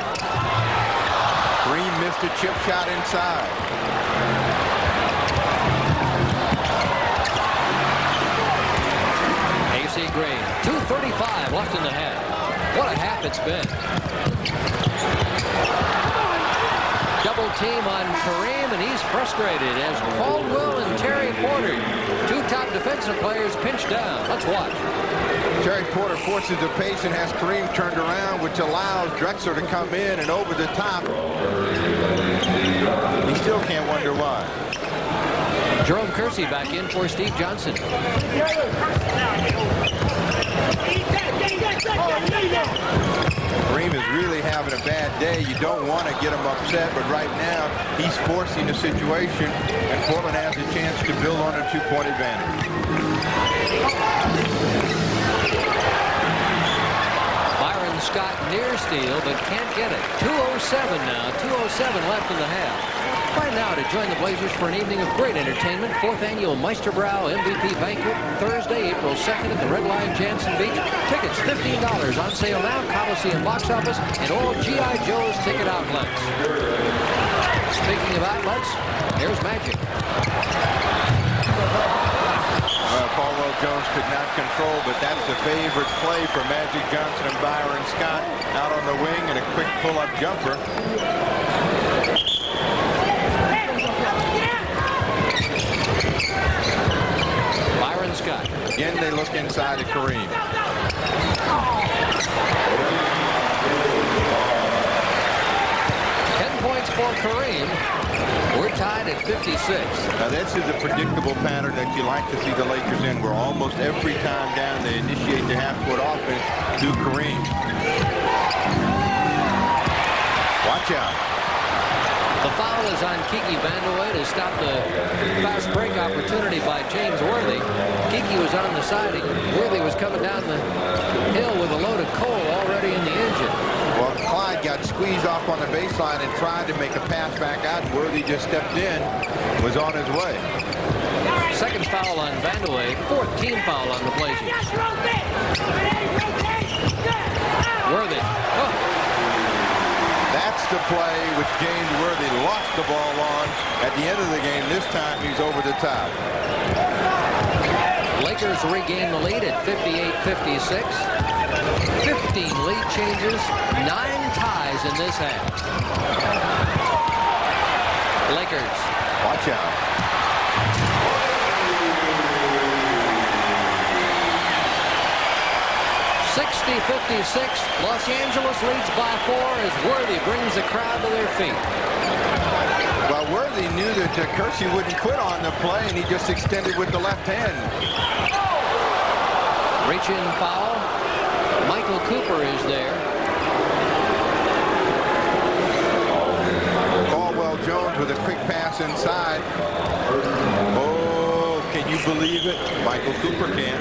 Green missed a chip shot inside. A.C. Green, 2:35 left in the half. What a half it's been. Double team on Kareem, and he's frustrated as Caldwell and Terry Porter, 2 top defensive players, pinch down. Let's watch. Terry Porter forces the pace and has Kareem turned around, which allows Drexler to come in and over the top. He still can't wonder why. Jerome Kersey back in for Steve Johnson. day. You don't want to get him upset, but right now he's forcing the situation, and Portland has a chance to build on a 2-point advantage. Byron Scott near steal, but can't get it. 2:07 now. 2:07 left in the half. By now to join the Blazers for an evening of great entertainment. 4th annual Meisterbrow MVP banquet, Thursday, April 2nd at the Red Lion Jantzen Beach. Tickets $15 on sale now. Coliseum box office and all G.I. Joe's ticket outlets. Speaking of outlets, here's Magic. Caldwell Jones could not control, but that's the favorite play for Magic Johnson and Byron Scott out on the wing, and a quick pull-up jumper. Byron Scott. Again, they look inside of Kareem. 10 points for Kareem. We're tied at 56. Now, this is a predictable pattern that you like to see the Lakers in, where almost every time down they initiate the half-court offense through Kareem. Watch out. The foul is on Kiki Vandeweghe to stop the fast break opportunity by James Worthy. Kiki was on the side. Worthy was coming down the hill with a load of coal already in the engine. Well, Clyde got squeezed off on the baseline and tried to make a pass back out. Worthy just stepped in, was on his way. Second foul on Vandeweghe. 4th team foul on the Blazers. Worthy. Oh. That's the play which James Worthy lost the ball on at the end of the game. This time he's over the top. Lakers regain the lead at 58-56. 15 lead changes, 9 ties in this half. Lakers. Watch out. (60-56). Los Angeles leads by 4 as Worthy brings the crowd to their feet. Well, Worthy knew that Kersey wouldn't quit on the play, and he just extended with the left hand. Reach-in foul. Michael Cooper is there. Caldwell Jones with a quick pass inside. Oh, can you believe it? Michael Cooper can.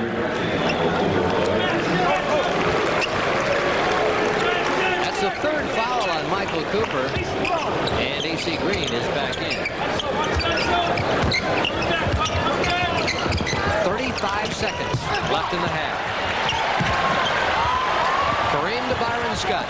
That's the 3rd foul on Michael Cooper. And A.C. Green is back in. 35 seconds left in the half. Kareem to Byron Scott.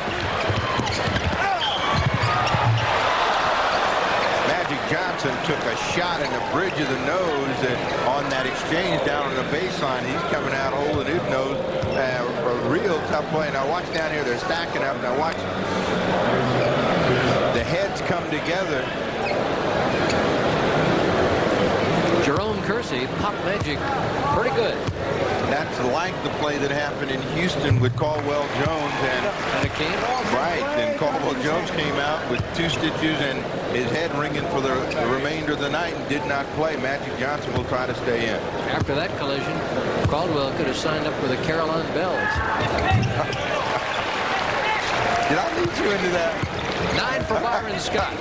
Magic Johnson took a shot in the bridge of the nose on that exchange down on the baseline. He's coming out holding his nose. A real tough play. Now watch down here. They're stacking up. Now watch. The heads come together. Jerome Kersey popped Magic pretty good. That's like the play that happened in Houston with Caldwell Jones and Hakeem. right. And Caldwell Jones came out with 2 stitches and his head ringing for the remainder of the night and did not play. Magic Johnson will try to stay in. After that collision, Caldwell could have signed up for the Carolina Bells. Did I lead you into that? 9 for Byron Scott.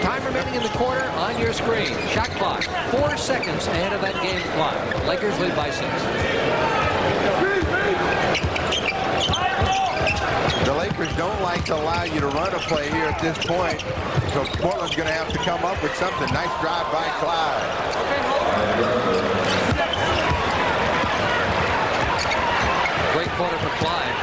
Time remaining in the quarter on your screen. Shot clock 4 seconds ahead of that game clock. Lakers lead by 6. The Lakers don't like to allow you to run a play here at this point, so Portland's going to have to come up with something. Nice drive by Clyde. Great quarter for Clyde.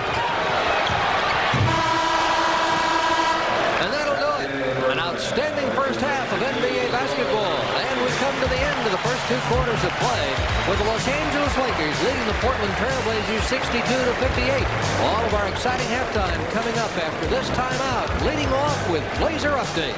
And that'll do it. An outstanding first half of NBA basketball. And we come to the end of the first 2 quarters of play with the Los Angeles Lakers leading the Portland Trail Blazers 62-58. All of our exciting halftime coming up after this timeout. Leading off with Blazer Update.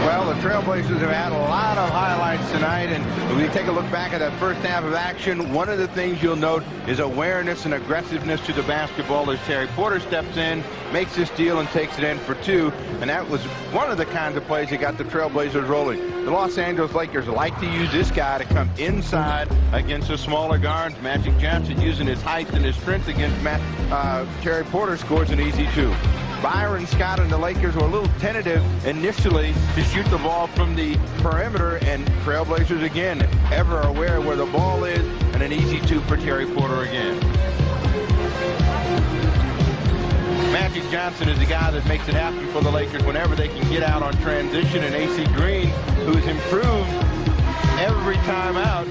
Well, the Trailblazers Trailblazers have had a lot of highlights tonight, and when we take a look back at that first half of action, one of the things you'll note is awareness and aggressiveness to the basketball as Terry Porter steps in, makes this steal, and takes it in for two. And that was one of the kinds of plays that got the Trailblazers rolling. The Los Angeles Lakers like to use this guy to come inside against the smaller guards. Magic Johnson, using his height and his strength against Terry Porter, scores an easy two. Byron Scott and the Lakers were a little tentative initially to shoot the ball from the perimeter, and Trailblazers again ever aware where the ball is, and an easy two for Terry Porter again. Magic Johnson is the guy that makes it happen for the Lakers whenever they can get out on transition, and AC Green, who's improved every time out,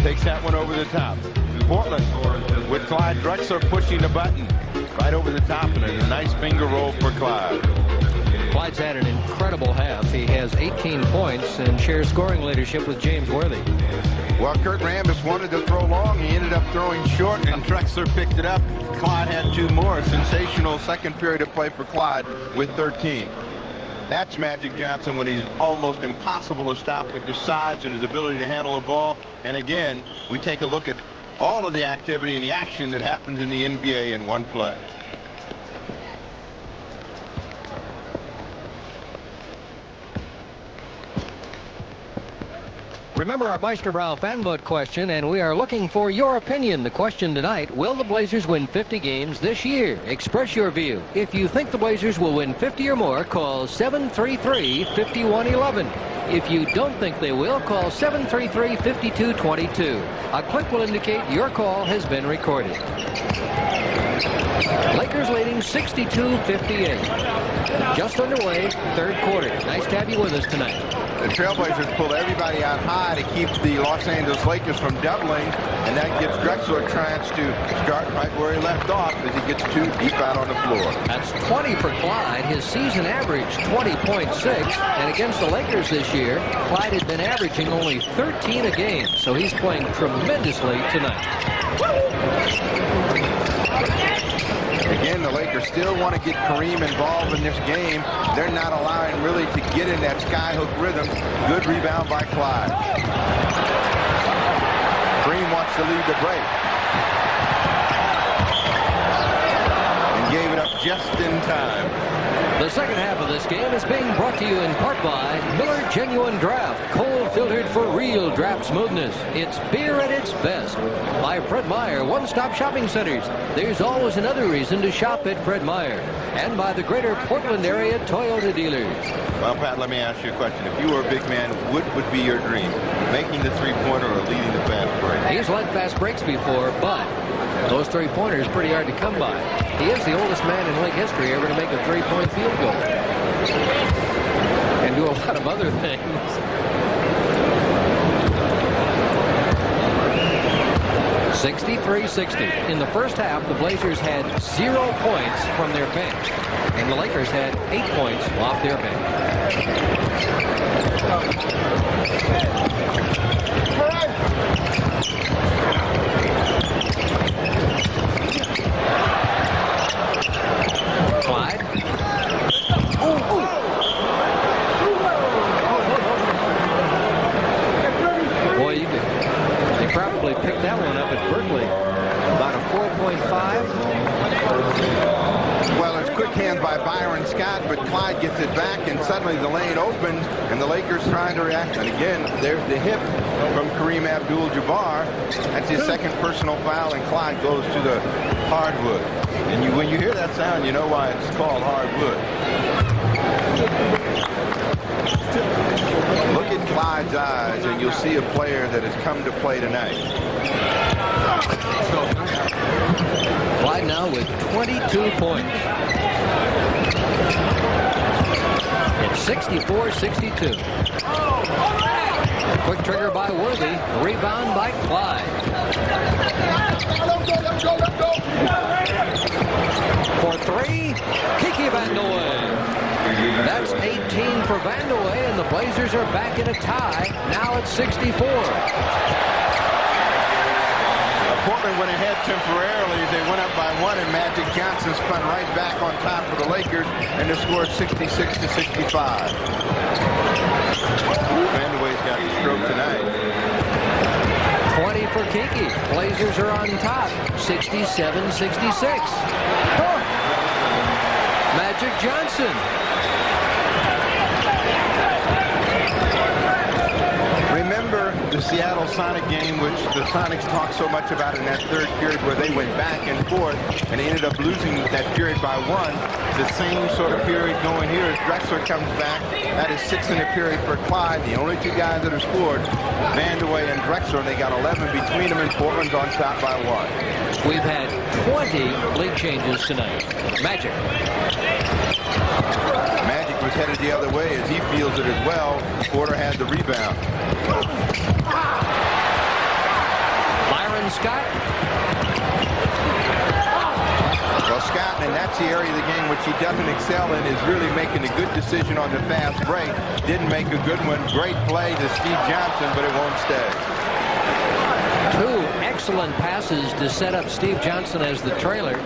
takes that one over the top. Portland with Clyde Drexler pushing the button right over the top, and a nice finger roll for Clyde. Clyde's had an incredible half. He has 18 points and shares scoring leadership with James Worthy. Well, Kurt Rambis wanted to throw long. He ended up throwing short, and Drexler picked it up. Clyde had two more. Sensational second period of play for Clyde with 13. That's Magic Johnson when he's almost impossible to stop with his size and his ability to handle the ball. And again, we take a look at all of the activity and the action that happens in the NBA in one play. Remember our Meister Brow fan vote question, and we are looking for your opinion. The question tonight, will the Blazers win 50 games this year? Express your view. If you think the Blazers will win 50 or more, call 733-5111. If you don't think they will, call 733-5222. A click will indicate your call has been recorded. Lakers leading 62-58. Just underway, third quarter. Nice to have you with us tonight. The Trailblazers pull everybody out high to keep the Los Angeles Lakers from doubling, and that gives Drexler a chance to start right where he left off as he gets too deep out on the floor. That's 20 for Clyde. His season average 20.6, and against the Lakers this year, Clyde had been averaging only 13 a game, so he's playing tremendously tonight. Again, the Lakers still want to get Kareem involved in this game. They're not allowing really to get in that skyhook rhythm. Good rebound by Clyde. Kareem wants to lead the break. And gave it up just in time. The second half of this game is being brought to you in part by Miller Genuine Draft, cold filtered for real draft smoothness. It's beer at its best. By Fred Meyer, one-stop shopping centers. There's always another reason to shop at Fred Meyer. And by the greater Portland area Toyota dealers. Well, Pat, let me ask you a question. If you were a big man, what would be your dream? Making the three-pointer or leading the fast break? He's led fast breaks before, but those three-pointers are pretty hard to come by. He is the oldest man in league history ever to make a three-point field goal. And do a lot of other things. 63-60. In the first half, the Blazers had 0 points from their bench, and the Lakers had 8 points off their bench. Clyde. Boy, they probably picked that one up at Berkeley. About a 4.5. Well, it's quick hand by Byron Scott, but Clyde gets it back, and suddenly the lane opens, and the Lakers trying to react. And again, there's the hip from Kareem Abdul-Jabbar. That's his second personal foul, and Clyde goes to the hardwood. And when you hear that sound, you know why it's called hardwood. Look at Clyde's eyes, and you'll see a player that has come to play tonight. Clyde now with 22 points. It's 64-62. Quick trigger by Worthy. Rebound by Clyde. For three, Kiki Vandeweghe. That's 18 for Vandeweghe, and the Blazers are back in a tie. Now it's 64. Portland went ahead temporarily as they went up by 1, and Magic Johnson spun right back on top of the Lakers, and they scored 66-65. Vandeweghe's got the stroke tonight. 20 for Kiki. Blazers are on top, 67-66. Magic Johnson. Remember the Seattle Sonic game, which the Sonics talked so much about in that third period, where they went back and forth and they ended up losing that period by 1. The same sort of period going here as Drexler comes back. That is 6 in the period for Clyde. The only 2 guys that have scored, Vandeweghe and Drexler, and they got 11 between them, and Portland's on top by 1. We've had 20 league changes tonight. Magic. Magic was headed the other way as he feels it as well. Porter had the rebound. Byron Scott. Well, Scott, and that's the area of the game which he doesn't excel in, is really making a good decision on the fast break. Didn't make a good one. Great play to Steve Johnson, but it won't stay. 2 excellent passes to set up Steve Johnson as the trailer.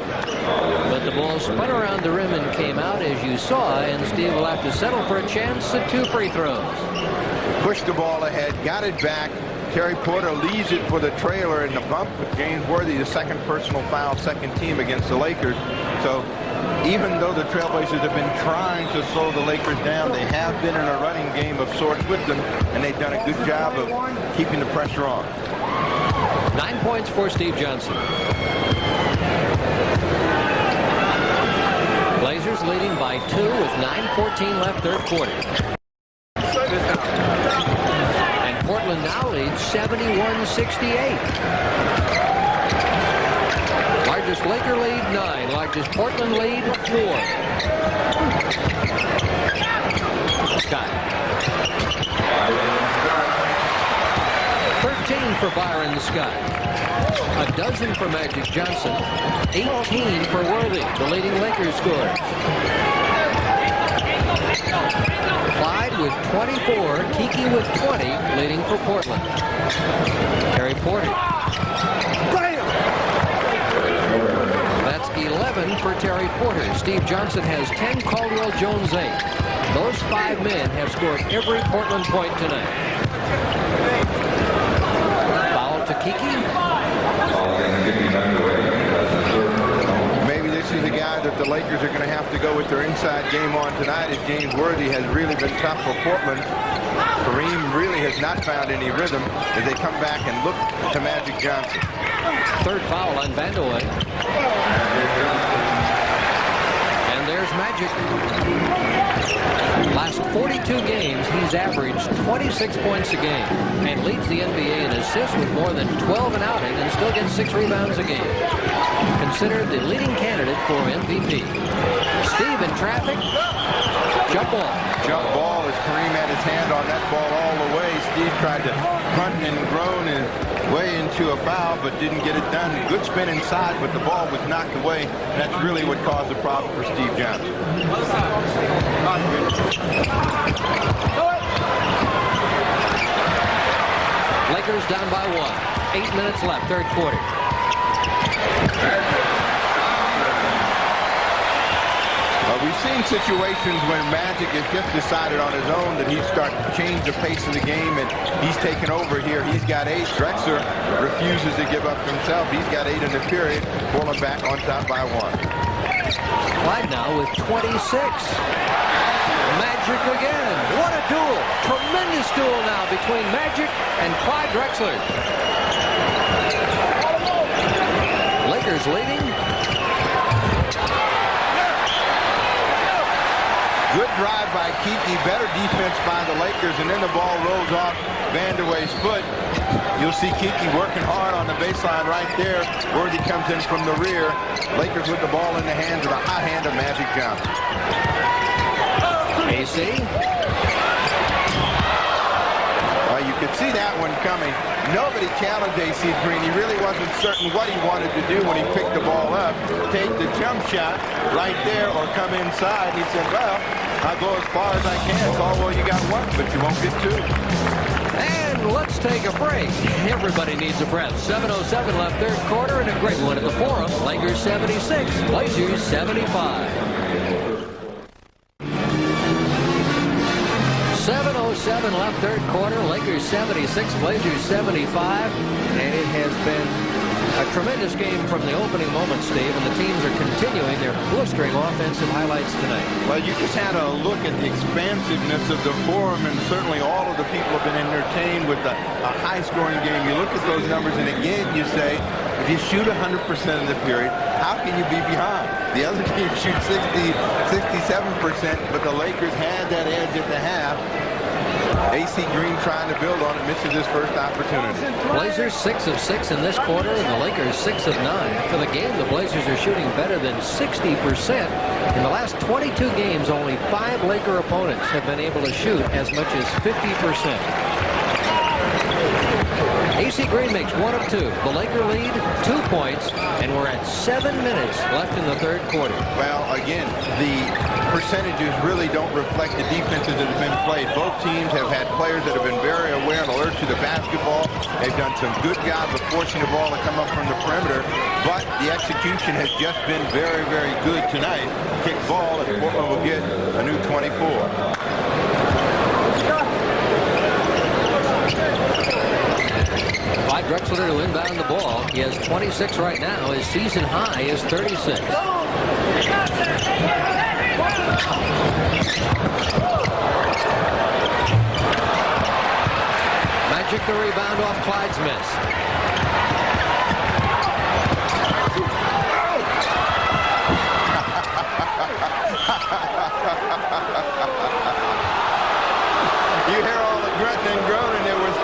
But the ball spun around the rim and came out, as you saw, and Steve will have to settle for a chance at 2 free throws. Pushed the ball ahead, got it back. Terry Porter leaves it for the trailer in the bump with James Worthy, the second personal foul, second team against the Lakers. So even though the Trailblazers have been trying to slow the Lakers down, they have been in a running game of sorts with them, and they've done a good job of keeping the pressure on. 9 points for Steve Johnson. Blazers leading by 2 with 9:14 left third quarter. And Portland now leads 71-68. Largest Laker lead, 9. Largest Portland lead, 4. Scott. 13 for Byron Scott. A dozen for Magic Johnson. 18 for Worthy, the leading Lakers scorer. Clyde with 24, Kiki with 20, leading for Portland. Terry Porter. That's 11 for Terry Porter. Steve Johnson has 10, Caldwell Jones 8. Those 5 men have scored every Portland point tonight. Foul to Kiki. Maybe this is the guy that the Lakers are going to have to go with their inside game on tonight, as James Worthy has really been tough for Portland. Kareem really has not found any rhythm as they come back and look to Magic Johnson. Third foul on Vandeweghe. And there's Magic. Last 42 games, he's averaged 26 points a game and leads the NBA in assists with more than 12 an outing and still gets 6 rebounds a game. Considered the leading candidate for MVP. Steve in traffic. Jump ball. Jump ball as Kareem had his hand on that ball all the way. Steve tried to punt and groan his way into a foul, but didn't get it done. Good spin inside, but the ball was knocked away. And that's really what caused the problem for Steve Johnson. Lakers down by 1. 8 minutes left, third quarter. We've seen situations when Magic has just decided on his own that he's starting to change the pace of the game, and he's taken over here. He's got 8. Drexler refuses to give up himself. He's got 8 in the period. Portland back on top by 1. Clyde now with 26. Magic again. What a duel. Tremendous duel now between Magic and Clyde Drexler. Lakers leading. Good drive by Kiki, better defense by the Lakers, and then the ball rolls off Vandeweghe's foot. You'll see Kiki working hard on the baseline right there. Worthy comes in from the rear. Lakers with the ball in the hands of the hot hand of Magic Johnson. AC. You could see that one coming. Nobody challenged AC Green. He really wasn't certain what he wanted to do when he picked the ball up. Take the jump shot right there or come inside. He said, well, I'll go as far as I can. Caldwell, you got 1, but you won't get 2. And let's take a break. Everybody needs a breath. 7:07 left third quarter and a great one at the Forum. Lakers 76, Blazers 75. 7:07 left third quarter. Lakers 76, Blazers 75. And it has been a tremendous game from the opening moment, Steve, and the teams are continuing their blistering offensive highlights tonight. Well, you just had a look at the expansiveness of the Forum, and certainly all of the people have been entertained with a high-scoring game. You look at those numbers, and again, you say, if you shoot 100% of the period, how can you be behind? The other team shoot 67%, but the Lakers had that edge at the half. AC Green trying to build on it, misses his first opportunity. Blazers 6 of 6 in this quarter, and the Lakers 6 of 9. For the game, the Blazers are shooting better than 60%. In the last 22 games, only 5 Laker opponents have been able to shoot as much as 50%. AC Green makes 1 of 2. The Laker lead 2 points, and we're at 7 minutes left in the third quarter. Well, again, the percentages really don't reflect the defenses that have been played. Both teams have had players that have been very aware and alert to the basketball. They've done some good jobs of forcing the ball to come up from the perimeter, but the execution has just been very, very good tonight. Kick ball, and Portland will get a new 24. Clyde Drexler to inbound the ball. He has 26 right now. His season high is 36. Magic the rebound off Clyde's miss. You hear all the grunting and groaning. There was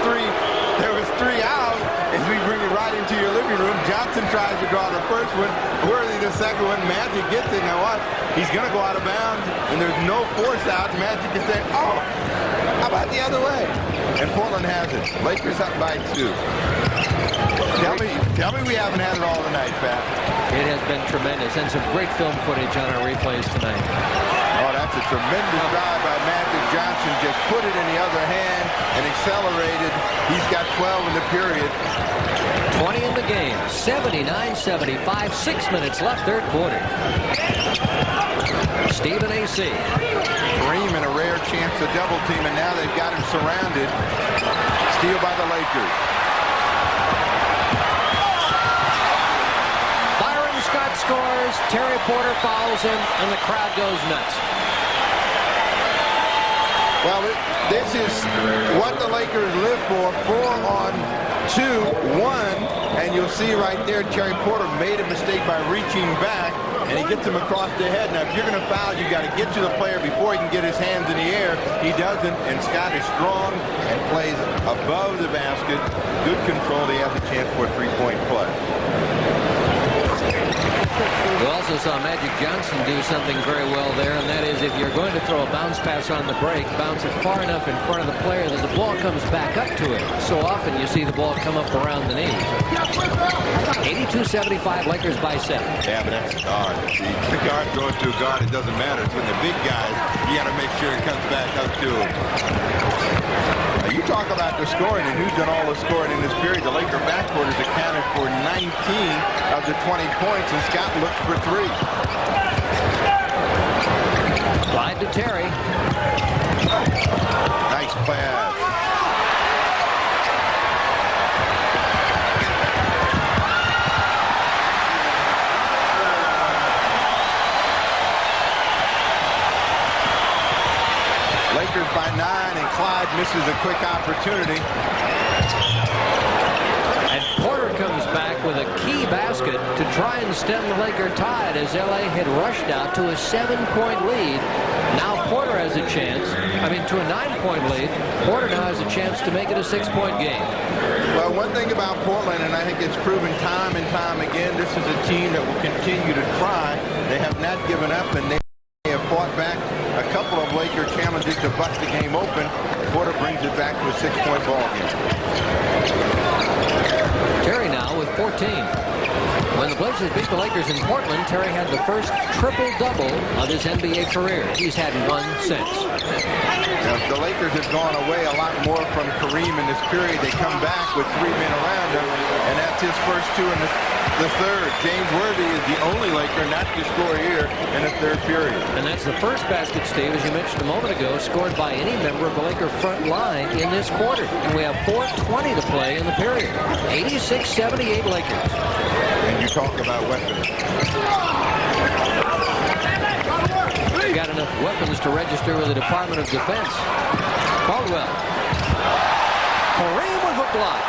three out. As we bring it right into your living room, Johnson tries to draw the first one. Worthy the second one. Magic gets it. Now what? He's going to go out of bounds, and there's no force out. Magic is saying, oh, how about the other way? And Portland has it. Lakers up by 2. Tell me we haven't had it all tonight, Pat. It has been tremendous, and some great film footage on our replays tonight. Oh, that's a tremendous drive by Magic Johnson. Just put it in the other hand and accelerated. He's got 12 in the period. 20 in the game. 79-75. 6 minutes left, third quarter. Stephen A.C. Kareem in a rare chance to double team, and now they've got him surrounded. Steal by the Lakers. Byron Scott scores. Terry Porter fouls him, and the crowd goes nuts. Well, this is what the Lakers live for. 4-on-2, 1, and you'll see right there Terry Porter made a mistake by reaching back, and he gets him across the head. Now, if you're going to foul, you got to get to the player before he can get his hands in the air. He doesn't, and Scott is strong and plays above the basket. Good control. He has a chance for a three-point play. You also saw Magic Johnson do something very well there, and that is if you're going to throw a bounce pass on the break, bounce it far enough in front of the player that the ball comes back up to it. So often you see the ball come up around the knees. 82-75, Lakers by 7. Yeah, but that's a guard. See, the guard going to a guard, it doesn't matter. It's when the big guys, you got to make sure it comes back up to him. Now, you talk about the scoring and who's done all the scoring in this period. The Laker backcourt has accounted for 19 of the 20 points, and Scott looks for 3. Clyde to Terry. Nice pass. Lakers by 9, and Clyde misses a quick opportunity. And Porter comes back with a key basket to try and stem the Laker tide as L.A. had rushed out to a 7-point lead. Now Porter has a chance, to a 9-point lead. Porter now has a chance to make it a 6-point game. Well, one thing about Portland, and I think it's proven time and time again, this is a team that will continue to try. They have not given up, and they have fought back a couple of Laker challenges to bust the game open. Porter brings it back to a 6-point ball game. Terry now with 14. When the Blazers beat the Lakers in Portland, Terry had the first triple-double of his NBA career. He's had one since. The Lakers have gone away a lot more from Kareem in this period. They come back with 3 men around him, and that's his first 2 in the third. James Worthy is the only Laker not to score here in the third period. And that's the first basket, Steve, as you mentioned a moment ago, scored by any member of the Laker front line in this quarter. And we have 4:20 to play in the period. 86-78 Lakers. And you talk about weapons. Got enough weapons to register with the Department of Defense. Caldwell. Kareem with a block.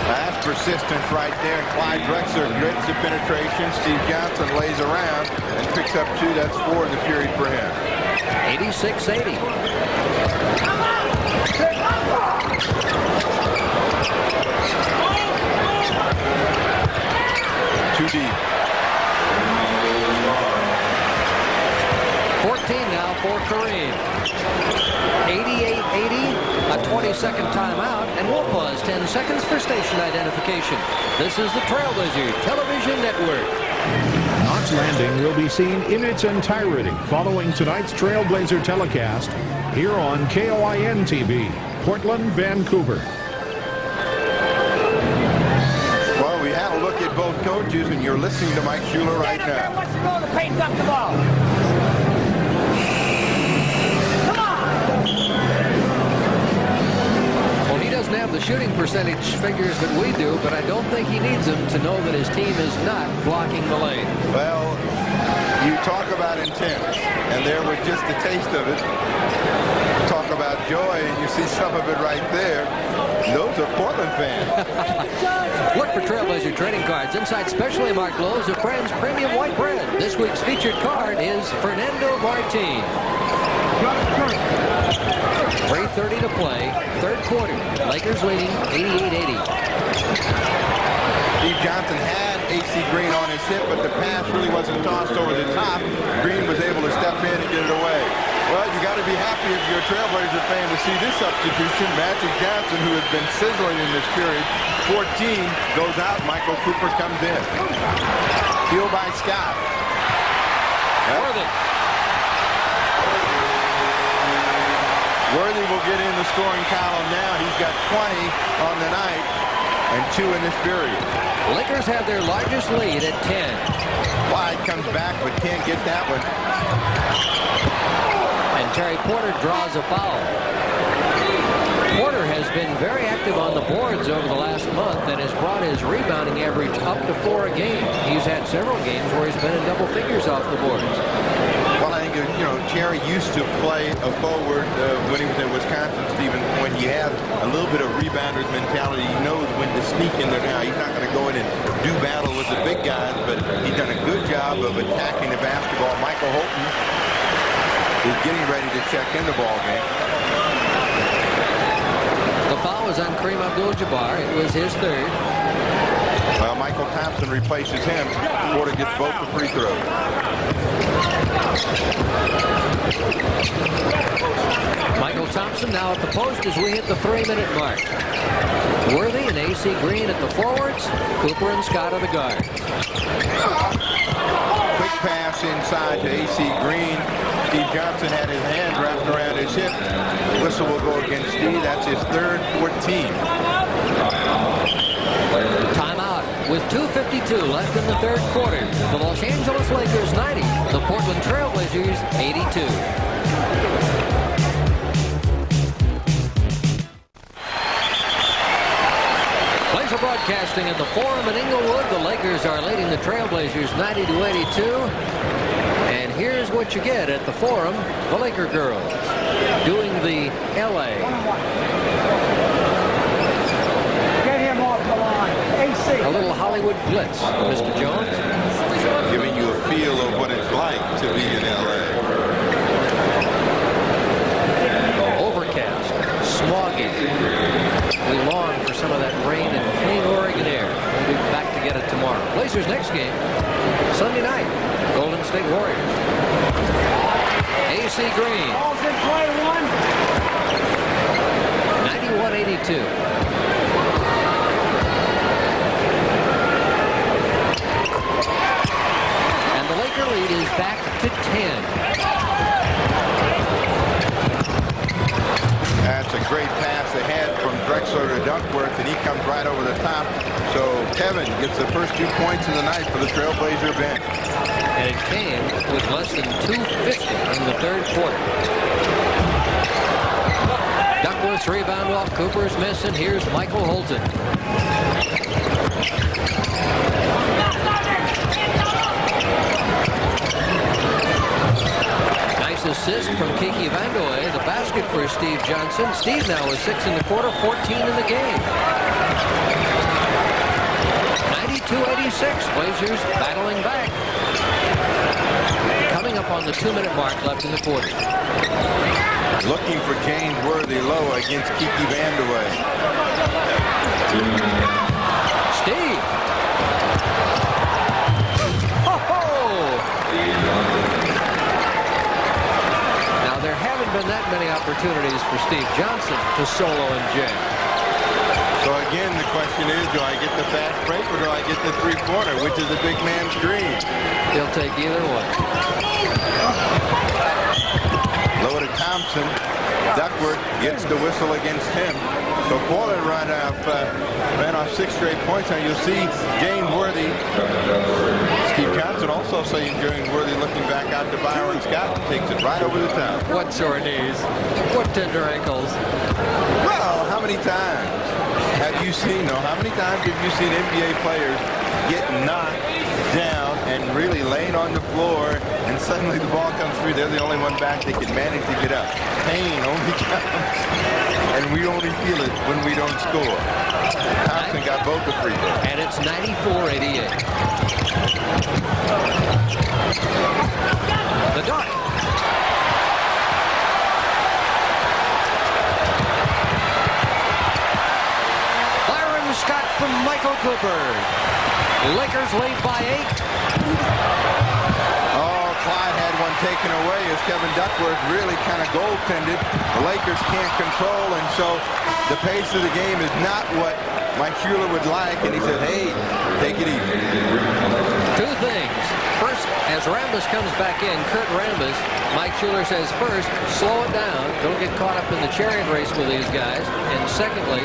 That's persistence right there. Clyde Drexler grits the penetration. Steve Johnson lays around and picks up 2. That's 4 in the period for him. 86-80. Too deep. 14 now for Kareem. 88-80, a 20-second timeout, and we'll pause 10 seconds for station identification. This is the Trailblazer Television Network. Knots Landing will be seen in its entirety following tonight's Trailblazer telecast here on KOIN TV, Portland, Vancouver. Well, we had a look at both coaches, and you're listening to Mike Schuler right now. What's the goal to paint up the ball? Well, he doesn't have the shooting percentage figures that we do, but I don't think he needs them to know that his team is not blocking the lane. Well, you talk about intent, and there was just a taste of it. Talk about joy, and you see some of it right there. Those are Portland fans. Look for Trailblazer trading cards inside specially marked loaves of Friends Premium White Bread. This week's featured card is Fernando Martin. 3:30 to play, third quarter. Lakers leading 88-80. Steve Johnson had A.C. Green on his hip, but the pass really wasn't tossed over the top. Green was able to step in and get it away. Well, you got to be happy if you're a Trailblazer fan to see this substitution. Magic Johnson, who has been sizzling in this period, 14, goes out. Michael Cooper comes in. Steal by Scott. Worthy will get in the scoring column now. He's got 20 on the night and 2 in this period. Lakers have their largest lead at 10. Clyde comes back but can't get that one. And Terry Porter draws a foul. Porter has been very active on the boards over the last month and has brought his rebounding average up to 4 a game. He's had several games where he's been in double figures off the boards. Well, I think, Terry used to play a forward when he was in Wisconsin, Stephen, when he had a little bit of rebounder mentality. He knows when to sneak in there now. He's not going to go in and do battle with the big guys, but he's done a good job of attacking the basketball. Michael Holton is getting ready to check in the ball game. The foul was on Kareem Abdul-Jabbar. It was his third. Well, Michael Thompson replaces him. Porter gets both the free throws. Michael Thompson now at the post as we hit the 3-minute mark. Worthy and A.C. Green at the forwards. Cooper and Scott are the guards. Quick pass inside to A.C. Green. Steve Johnson had his hand wrapped around his hip. Whistle will go against Steve. That's his third, 14. Timeout with 2:52 left in the third quarter. The Los Angeles Lakers 90. The Portland Trailblazers 82. Blazer broadcasting at the Forum in Inglewood. The Lakers are leading the Trailblazers 90-82. And here's what you get at the Forum. The Laker girls doing the L.A. Get him off the line. AC. A little Hollywood glitz, Mr. Jones. Giving you a feel of what it's like to be in L.A. Overcast, smoggy. We long for some of that rain and clean Oregon air. We'll be back to get it tomorrow. Blazers next game, Sunday night, Golden State Warriors. A.C. Green. Ball's in play, 91-82. And the Laker lead is back to 10. Duckworth, and he comes right over the top. So Kevin gets the first 2 points of the night for the Trailblazer bench. And it came with less than 2:50 in the third quarter. Duckworth's rebound off Cooper's miss, and here's Michael Holton. Nice assist from Kiki Vandoe. The basket for Steve Johnson. Steve now with 6 in the quarter, 14 in the game. 92-86. Blazers battling back. Coming up on the 2-minute mark left in the quarter. Looking for James Worthy low against Kiki Vandoe. Steve. Now, there haven't been that many opportunities for Steve Johnson to solo and jam. So again, the question is, do I get the fast break or do I get the three-pointer, which is a big man's dream? He'll take either one. Low to Thompson. Duckworth gets the whistle against him. So Portland ran off 6 straight points. Now you'll see James Worthy. Steve Johnson also saying James Worthy looking back out to Byron Scott and takes it right over the top. What sore knees? What tender ankles? Well, how many times have you seen, how many times have you seen NBA players get knocked down and really laying on the floor, and suddenly the ball comes through? They're the only one back that can manage to get up. Pain only comes, and we only feel it when we don't score. Thompson got both the free throws. And it's 94-88. The Duck. Byron Scott from Michael Cooper. Lakers lead by 8. Oh, Clyde had one taken away as Kevin Duckworth really kind of goaltended. The Lakers can't control, and so the pace of the game is not what Mike Schuler would like, and he said, hey, take it easy. 2 things. First, as Rambis comes back in, Kurt Rambis, Mike Schuler says first, slow it down. Don't get caught up in the chariot race with these guys. And secondly,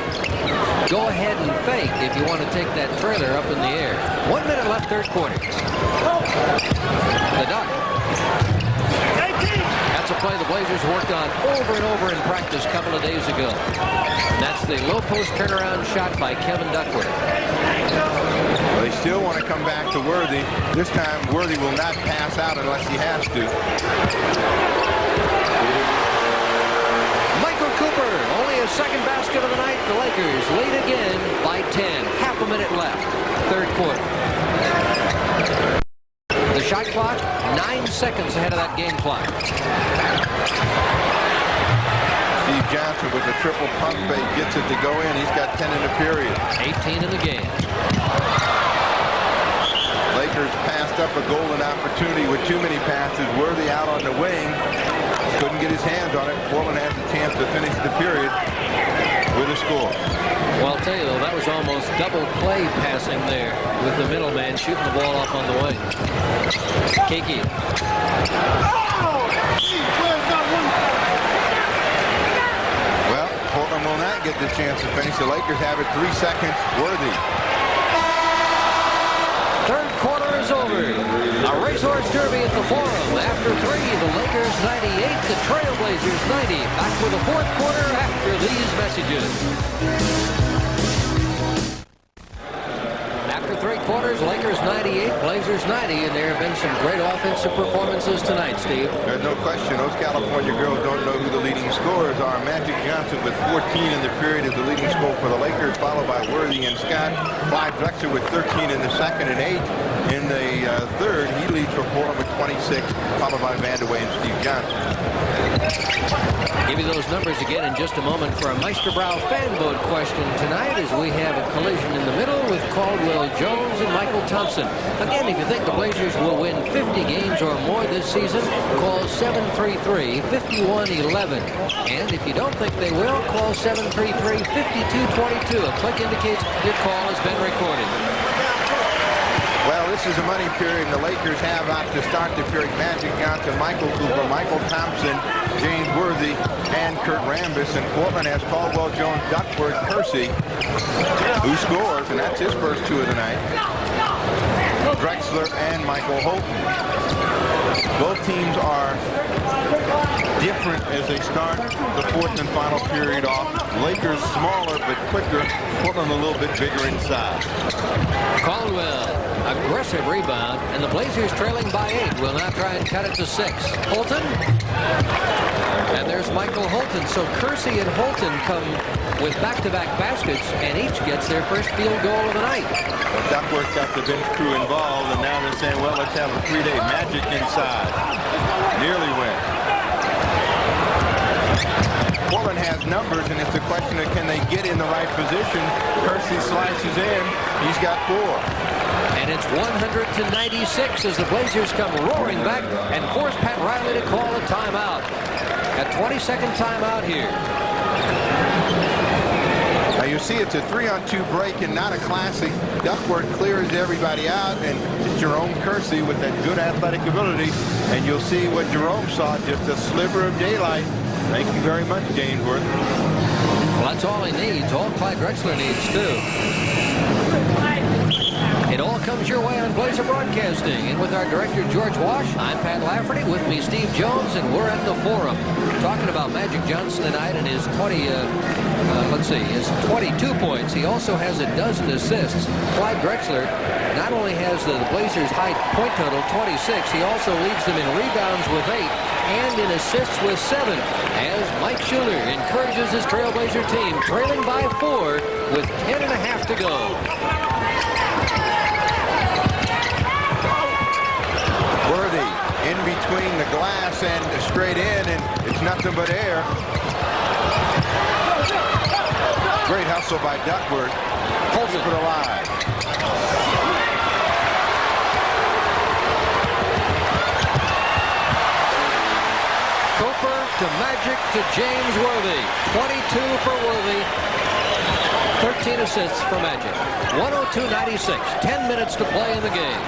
go ahead and fake if you want to take that trailer up in the air. 1 minute left, third quarter. The Duck. That's a play the Blazers worked on over and over in practice a couple of days ago. That's the low post turnaround shot by Kevin Duckworth. Well, they still want to come back to Worthy. This time, Worthy will not pass out unless he has to. Michael Cooper, only his second basket of the night. The Lakers lead again by 10. Half a minute left, third quarter. The shot clock, 9 seconds ahead of that game clock. Steve Johnson with a triple pump fake gets it to go in. He's got 10 in the period. 18 in the game. Lakers passed up a golden opportunity with too many passes. Worthy out on the wing. Couldn't get his hands on it. Portland has a chance to finish the period with a score. Well, I'll tell you, though, that was almost double play passing there with the middleman shooting the ball off on the wing. Kiki. Well, Portland will not get the chance to finish. The Lakers have it 3 seconds. Worthy. Third quarter is over. A racehorse derby at the Forum. After 3, the Lakers 98, the Trailblazers 90. Back with the fourth quarter after these messages. After 3 quarters, Lakers 98, Blazers 90, and there have been some great offensive performances tonight, Steve. There's no question. Those California girls don't know who the leading scorers are. Magic Johnson with 14 in the period is the leading scorer for the Lakers, followed by Worthy and Scott. Clyde Drexler with 13 in the second and 8 in the third. He leads for Portland with 26, followed by Vanderway and Steve Johnson. Give you those numbers again in just a moment for a Meisterbrow fan vote question tonight, as we have a collision in the middle with Caldwell Jones and Michael Thompson. Again, if you think the Blazers will win 50 games or more this season, call 733-5111. And if you don't think they will, call 733-5222. A click indicates your call has been recorded. Well, this This is a money period, and the Lakers have out to start the period Magic Johnson, Michael Cooper, Michael Thompson, James Worthy, and Kurt Rambis. And Portland has Caldwell Jones, Duckworth, Kersey, who scores, and that's his first 2 of the night. Drexler and Michael Holton. Both teams are different as they start the fourth and final period off. Lakers smaller but quicker. Portland a little bit bigger inside. Caldwell, aggressive rebound, and the Blazers trailing by 8 will now try and cut it to 6. Holton, and there's Michael Holton. So Kersey and Holton come with back-to-back baskets, and each gets their first field goal of the night. Well, Duckworth got the bench crew involved, and now they're saying, well, let's have a 3-day Magic inside. Nearly win. Portland has numbers, and it's a question of can they get in the right position. Kersey slices in. He's got 4. And it's 100-96 as the Blazers come roaring back and force Pat Riley to call a timeout. A 20-second timeout here. Now you see it's a 3-on-2 break and not a classic. Duckworth clears everybody out, and it's Jerome Kersey with that good athletic ability. And you'll see what Jerome saw, just a sliver of daylight. Thank you very much, Gainsworth. Well, that's all he needs. All Clyde Drexler needs, too. It all comes your way on Blazer Broadcasting. And with our director, George Wash, I'm Pat Lafferty. With me, Steve Jones, and we're at the Forum. Talking about Magic Johnson tonight and his 22 points. He also has a dozen assists. Clyde Drexler not only has the Blazers' high point total, 26, he also leads them in rebounds with 8 and in assists with 7. As Mike Schuler encourages his Trailblazer team, trailing by 4 with 10.5 to go. Worthy in between the glass and straight in, and it's nothing but air. Great hustle by Duckworth. Holds it alive. Cooper to Magic to James Worthy. 22 for Worthy. 13 assists for Magic. 102-96. 10 minutes to play in the game.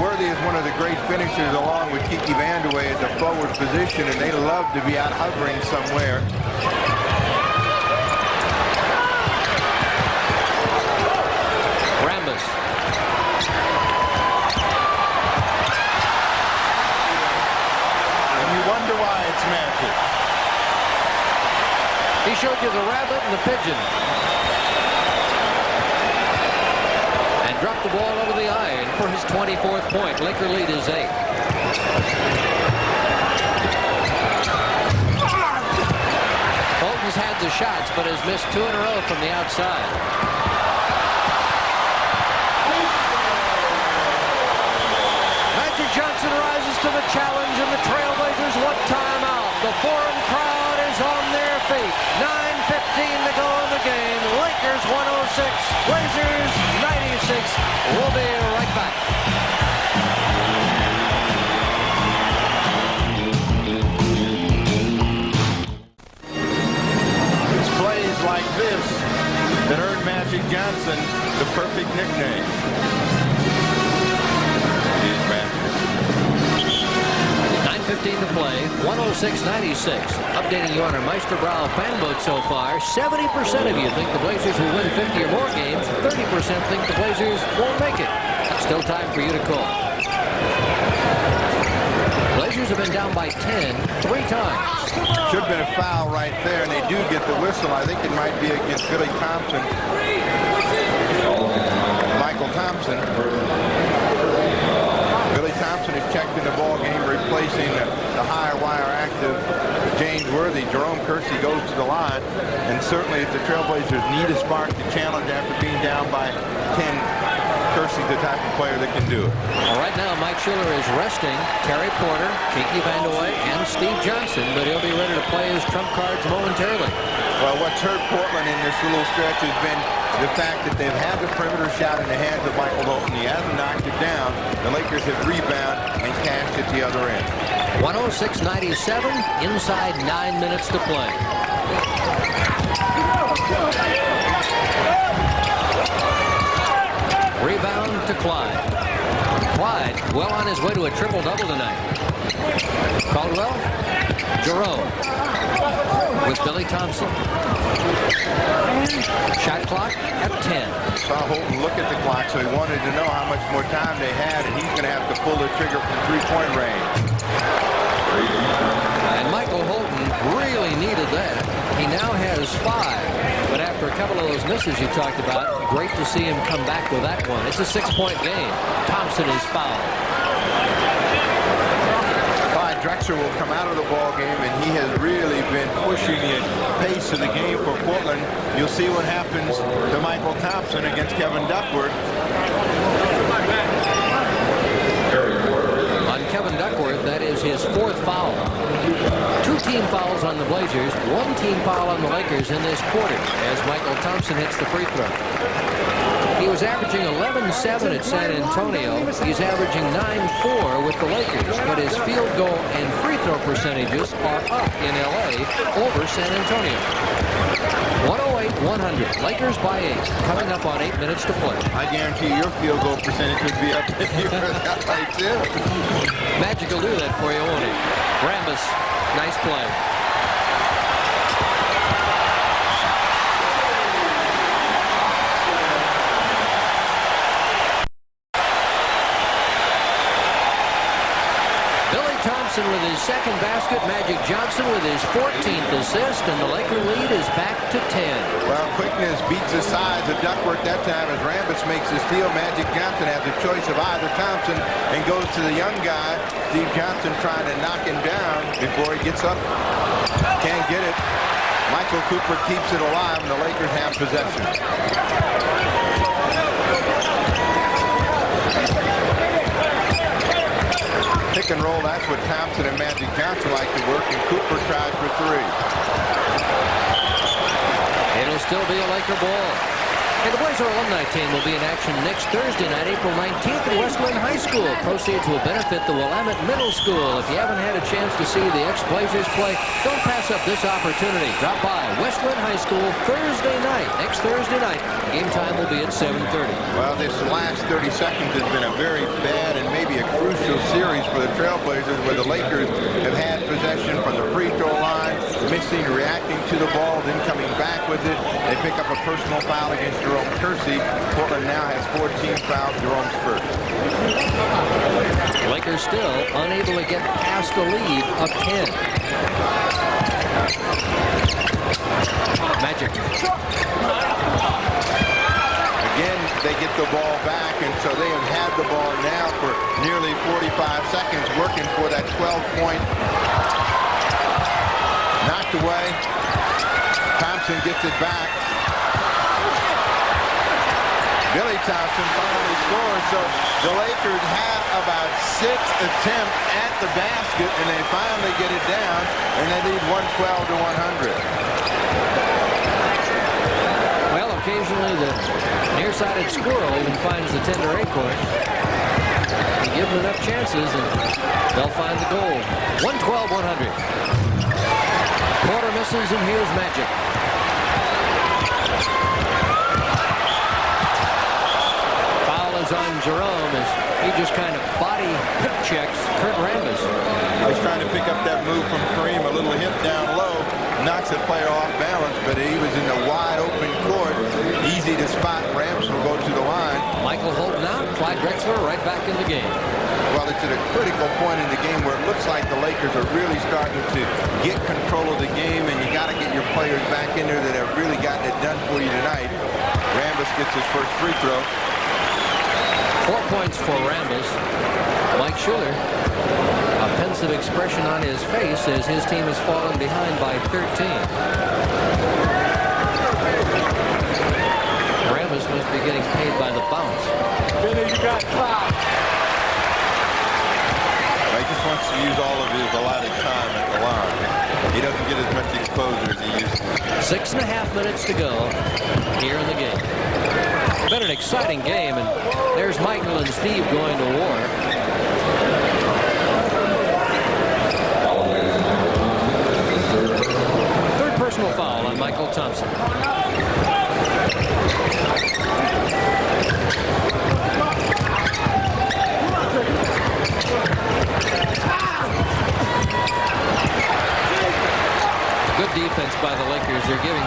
Worthy is one of the great finishers along with Kiki Vandeweghe at the forward position, and they love to be out hovering somewhere. Rambis. And you wonder why it's Magic. He showed you the rabbit and the pigeon. And dropped the ball over the iron for his 24th point. Laker lead is 8. Bolton's had the shots, but has missed 2 in a row from the outside. Magic Johnson rises to the challenge, and the Trailblazers want timeout. The Forum crowd is on their feet. 9:15 to go in the game. Lakers 106, Blazers 96. We'll be right back. It's plays like this that earned Magic Johnson the perfect nickname. He's Magic. 9:15 to play, 106-96. Updating you on our Meisterbrow fan vote so far. 70% of you think the Blazers will win 50 or more games. 30% think the Blazers won't make it. Still time for you to call. Blazers have been down by 10 3 times. Should have been a foul right there, and they do get the whistle. I think it might be against Billy Thompson. Michael Thompson. Billy Thompson is checked in the ball game, replacing the higher wire active James Worthy. Jerome Kersey goes to the line, and certainly if the Trailblazers need a spark to challenge after being down by 10, Kersey's the type of player that can do it. Well, right now, Mike Schuler is resting Terry Porter, Kiki Vandeweghe, and Steve Johnson, but he'll be ready to play his trump cards momentarily. Well, what's hurt Portland in this little stretch has been the fact that they've had the perimeter shot in the hands of Michael Holton. He hasn't knocked it down. The Lakers have rebounded and cashed at the other end. 106-97, inside 9 minutes to play. Rebound to Clyde. well on his way to a triple-double tonight. Caldwell, Jerome with Billy Thompson. Shot clock at 10. Saw Holton look at the clock, so he wanted to know how much more time they had, and he's going to have to pull the trigger from three-point range. And Michael Holton really needed that. He now has 5. But after a couple of those misses you talked about, great to see him come back with that one. It's a 6-point game. Thompson is fouled. Clyde Drexler will come out of the ball game, and he has really been pushing the pace of the game for Portland. You'll see what happens to Michael Thompson against Kevin Duckworth. On Kevin Duckworth, that is his 4th foul. 2 team fouls on the Blazers, 1 team foul on the Lakers in this quarter as Michael Thompson hits the free throw. He was averaging 11-7 at San Antonio. He's averaging 9-4 with the Lakers, but his field goal and free throw percentages are up in L.A. over San Antonio. 108-100. Lakers by 8. Coming up on 8 minutes to play. I guarantee your field goal percentage would be up if you were that way too. Magic will do that for you, won't he? Rambis, nice play. Thompson with his 2nd basket, Magic Johnson with his 14th assist, and the Laker lead is back to 10. Well, quickness beats the size of Duckworth that time as Rambis makes the steal. Magic Johnson has a choice of either Thompson and goes to the young guy. Steve Johnson trying to knock him down before he gets up. Can't get it. Michael Cooper keeps it alive, and the Lakers have possession. Pick and roll, that's what Thompson and Magic Johnson like to work, and Cooper tries for 3. It'll still be a Laker ball. And the Blazer alumni team will be in action next Thursday night, April 19th at Westland High School. Proceeds will benefit the Willamette Middle School. If you haven't had a chance to see the ex-Blazers play, don't pass up this opportunity. Drop by Westland High School Thursday night. Next Thursday night, game time will be at 7:30. Well, this last 30 seconds has been a very bad and maybe a crucial series for the Trailblazers, where the Lakers have had possession from the free throw line, missing, reacting to the ball, then coming back with it. They pick up a personal foul against Jerome Kersey. Portland now has 14 fouls. Jerome's first. Lakers still unable to get past a lead of 10. Magic. Again, they get the ball back, and so they have had the ball now for nearly 45 seconds, working for that 12-point. Knocked away. Thompson gets it back. Billy Thompson finally scores, so the Lakers had about 6 attempts at the basket, and they finally get it down, and they lead 112-100. Well, occasionally the nearsighted squirrel even finds the tender acorn. You give them enough chances, and they'll find the goal. 112-100. Porter misses, and here's Magic. On Jerome as he just kind of body hip checks Kurt Rambis. He was trying to pick up that move from Kareem, a little hip down low, knocks the player off balance, but he was in the wide open court, easy to spot. Rambis will go to the line. Michael Holton out, Clyde Drexler right back in the game. Well, it's at a critical point in the game where it looks like the Lakers are really starting to get control of the game, and you got to get your players back in there that have really gotten it done for you tonight. Rambis gets his first free throw. 4 points for Rambis. Mike Schuller, a pensive expression on his face as his team has fallen behind by 13. Rambis must be getting paid by the bounce. Billy, you got fouled. He just wants to use all of his allotted time at the line. He doesn't get as much exposure as he used to. 6.5 minutes to go here in the game. It's been an exciting game, and there's Michael and Steve going to war. Third personal foul on Michael Thompson. defense by the Lakers. They're giving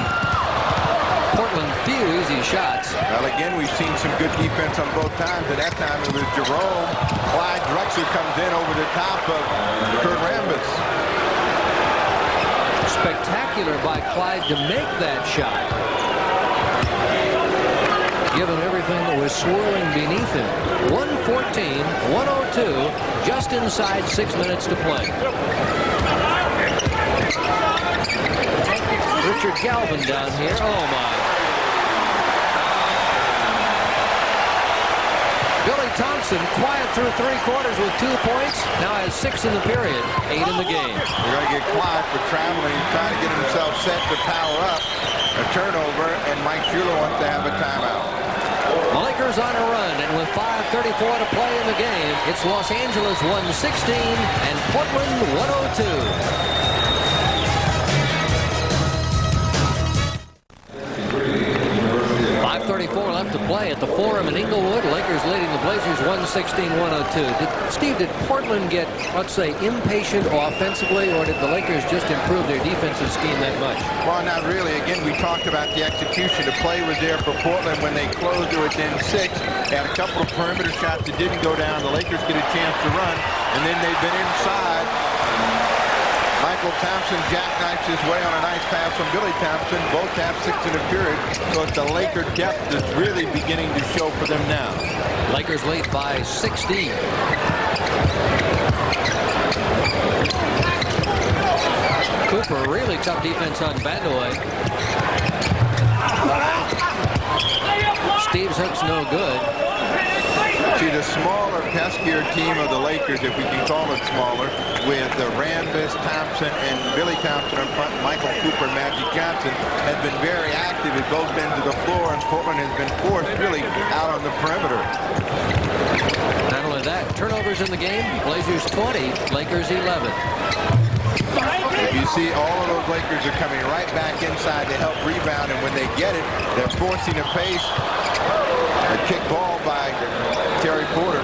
Portland few easy shots. Well, again, we've seen some good defense on both times. At that time, it was Jerome. Clyde Drexler comes in over the top of Kurt Rambis. Spectacular by Clyde to make that shot, given everything that was swirling beneath him. 114-102, just inside 6 minutes to play. Richard Galvin down here. Oh, my. Billy Thompson, quiet through 3 quarters with 2 points. Now has 6 in the period, 8 in the game. They're going to get Clyde for traveling. He's trying to get himself set to power up. A turnover, and Mike Schuler wants to have a timeout. The Lakers on a run, and with 5:34 to play in the game, it's Los Angeles 116 and Portland 102. 5:34 left to play at the Forum in Inglewood. Lakers leading the Blazers 116-102. Did Portland get, let's say, impatient offensively, or did the Lakers just improve their defensive scheme that much? Well, not really. Again, we talked about the execution. The play was there for Portland when they closed to within 6. They had a couple of perimeter shots that didn't go down. The Lakers get a chance to run, and then they've been inside. Michael Thompson jackknifes his way on a nice pass from Billy Thompson. Both have 6 in the period, so the Laker depth is really beginning to show for them now. Lakers lead by 16. Cooper, really tough defense on Vandeweghe. Steve's hook's no good. See, the smaller, peskier team of the Lakers, if we can call it smaller, with the Rambis, Thompson, and Billy Thompson in front, Michael Cooper, Magic Johnson, has been very active at both ends of the floor, and Portland has been forced really out on the perimeter. Not only that, turnovers in the game, Blazers 20, Lakers 11. If you see, all of those Lakers are coming right back inside to help rebound, and when they get it, they're forcing a pace. A kick ball by Terry Porter.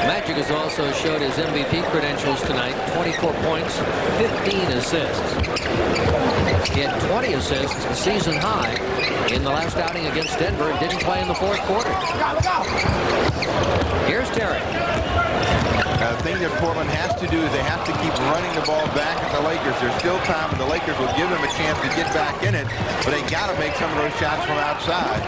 Magic has also showed his MVP credentials tonight. 24 points, 15 assists. He had 20 assists, a season high, in the last outing against Denver, and didn't play in the 4th quarter. Here's Terry. The thing that Portland has to do is they have to keep running the ball back at the Lakers. There's still time, and the Lakers will give them a chance to get back in it, but they got to make some of those shots from outside.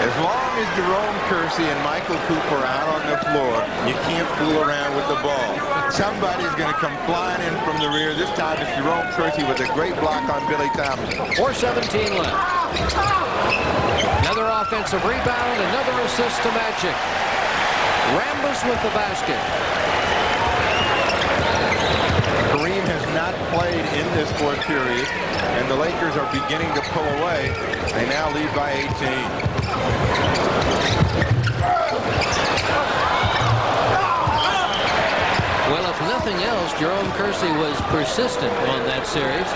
As long as Jerome Kersey and Michael Cooper are out on the floor, you can't fool around with the ball. Somebody's going to come flying in from the rear. This time it's Jerome Kersey with a great block on Billy Thompson. 4:17 left. Another offensive rebound, another assist to Magic. Rambis with the basket. Kareem has not played in this 4th period, and the Lakers are beginning to pull away. They now lead by 18. Well, if nothing else, Jerome Kersey was persistent on that series.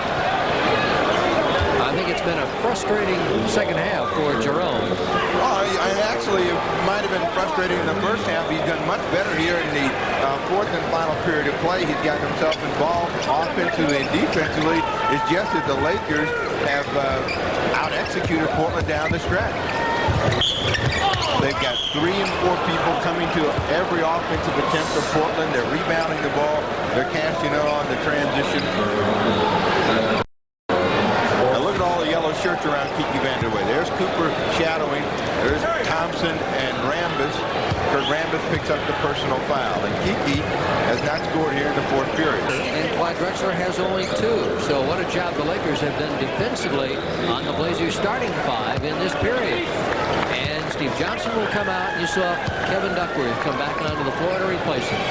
I think it's been a frustrating second half for Jerome. Oh, actually, it might have been frustrating in the first half. He's done much better here in the 4th and final period of play. He's got himself involved offensively and defensively. It's just that the Lakers have out-executed Portland down the stretch. They've got 3 and 4 people coming to every offensive attempt of Portland. They're rebounding the ball. They're cashing in on the transition. Shirts around Kiki Vandeweghe. There's Cooper shadowing. There's Thompson and Rambis. Kurt Rambis picks up the personal foul. And Kiki has not scored here in the 4th period. And Clyde Drexler has only 2. So what a job the Lakers have done defensively on the Blazers starting 5 in this period. And Steve Johnson will come out. You saw Kevin Duckworth come back onto the floor to replace him.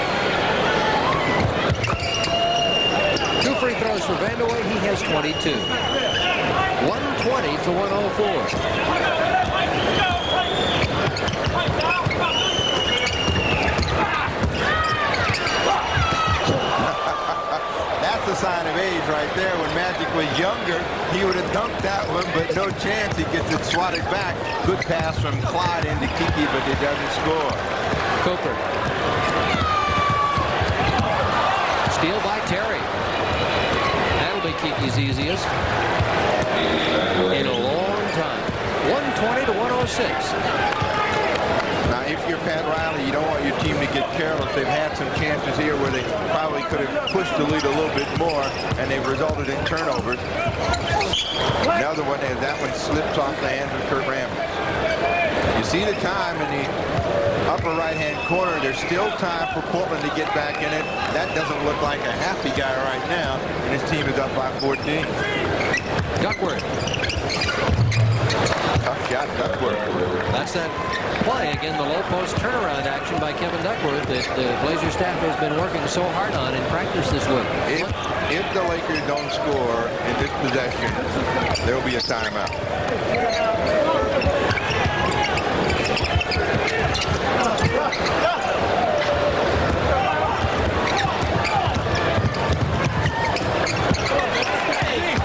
2 free throws for Vandeweghe. He has 22. 120-104. That's a sign of age right there. When Magic was younger, He would have dunked that one, but no chance. He gets it swatted back. Good pass from Clyde into Kiki, but he doesn't score. Cooper. Steal by Terry. That'll be Kiki's easiest in a long time. 120 to 106. Now, if you're Pat Riley, you don't want your team to get careless. They've had some chances here where they probably could have pushed the lead a little bit more, and they've resulted in turnovers. Another one, and that one slips off the hands of Kurt Rambis. You see the time in the upper right-hand corner. There's still time for Portland to get back in it. That doesn't look like a happy guy right now, and his team is up by 14. Duckworth. Tough shot, Duckworth. That's that play. Again, the low post turnaround action by Kevin Duckworth that the Blazer staff has been working so hard on in practice this week. If the Lakers don't score in this possession, there will be a timeout.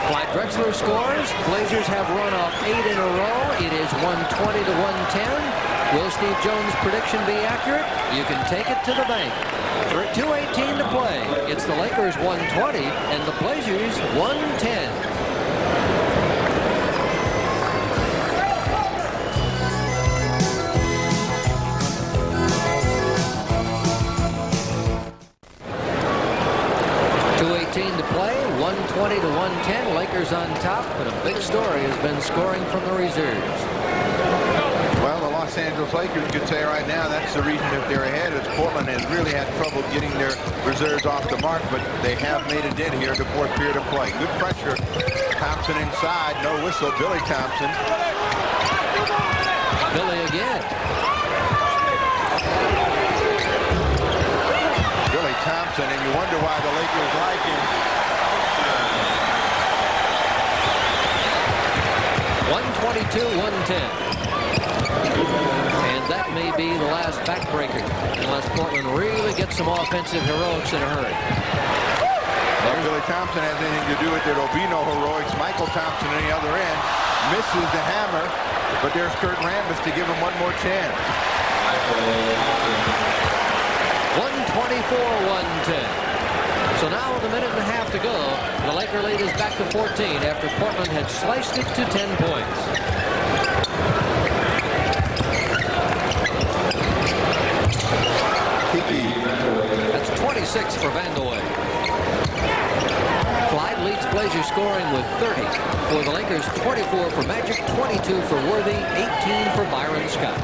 Clyde Drexler scores. Blazers have run off 8 in a row. It is 120 to 110. Will Steve Jones' prediction be accurate? You can take it to the bank. 2:18 to play. It's the Lakers 120 and the Blazers 110. To play, 120 to 110. Lakers on top, but a big story has been scoring from the reserves. Well, the Los Angeles Lakers could say right now that's the reason that they're ahead, is Portland has really had trouble getting their reserves off the mark, but they have made it in here in the fourth period of play. Good pressure. Thompson inside, no whistle. Billy Thompson. Billy again. Billy Thompson, and you wonder why the Lakers like him. 122-110. And that may be the last backbreaker unless Portland really gets some offensive heroics in a hurry. Well, Billy Thompson has anything to do with it. There'll be no heroics. Michael Thompson on the other end misses the hammer, but there's Kurt Rambis to give him one more chance. 124-110. So now with a minute and a half to go, the Laker lead is back to 14 after Portland had sliced it to 10 points. That's 26 for Vandeweghe. Clyde leads Blazer scoring with 30 for the Lakers, 24 for Magic, 22 for Worthy, 18 for Byron Scott.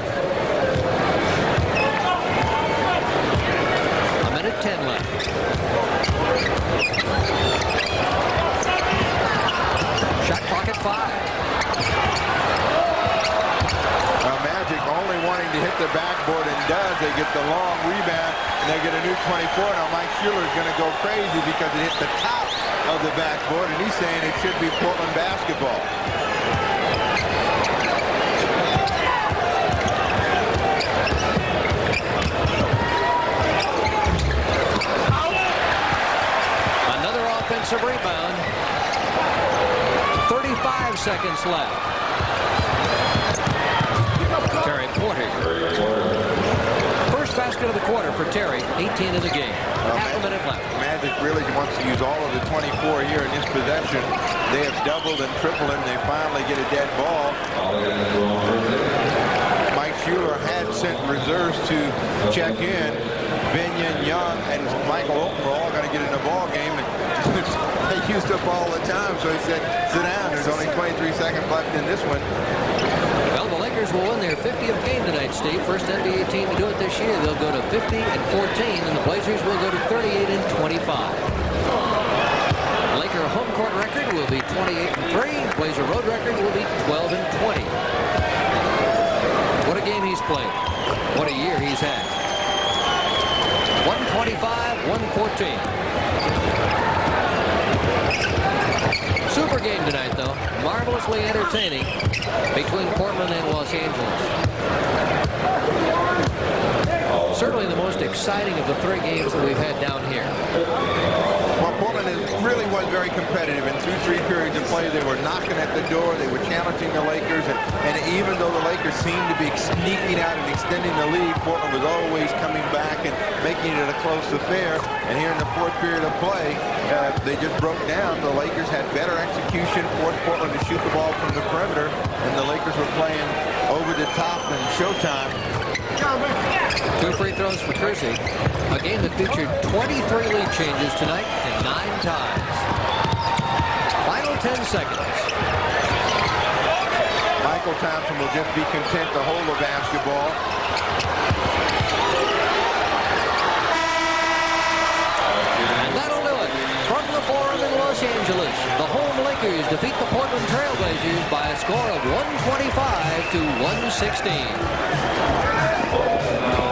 A minute 10 left. Shot clock at 5. Magic only wanting to hit the backboard and does. They get the long rebound and they get a new 24. Now Mike Schuler is going to go crazy because it hit the top of the backboard, and he's saying it should be Portland basketball. Another offensive rebound. 35 seconds left. Terry Porter. First basket of the quarter for Terry. 18 in the game. Half a minute left. Magic really wants to use all of the 24 here in this possession. They have doubled and tripled him. They finally get a dead ball. Mike Schuler had sent reserves to check in. Binion, Young, and Michael Olton were all going to get in the ball game. And they used up all the time, so he said, sit down. There's only 23 seconds left in this one. Well, the Lakers will win their 50th game tonight, Steve. First NBA team to do it this year. They'll go to 50 and 14, and the Blazers will go to 38 and 25. Laker home court record will be 28 and 3. Blazer road record will be 12 and 20. What a game he's played. What a year he's had. 125-114. Super game tonight, though. Marvelously entertaining between Portland and Los Angeles. certainly the most exciting of the 3 games that we've had down here. Well, Portland really was very competitive, and through 3 periods of play, they were knocking at the door. They were challenging the Lakers, and even though the Lakers seemed to be sneaking out and extending the lead, Portland was always coming back and making it a close affair. And here in the 4th period of play, they just broke down. The Lakers had better execution, forced Portland to shoot the ball from the perimeter, and the Lakers were playing over the top and showtime. 2 free throws for Kersey. A game that featured 23 lead changes tonight and 9 ties. Final 10 seconds. Michael Thompson will just be content to hold the basketball. And that'll do it. From the Forum in Los Angeles, the home Lakers defeat the Portland Trail Blazers by a score of 125 to 116.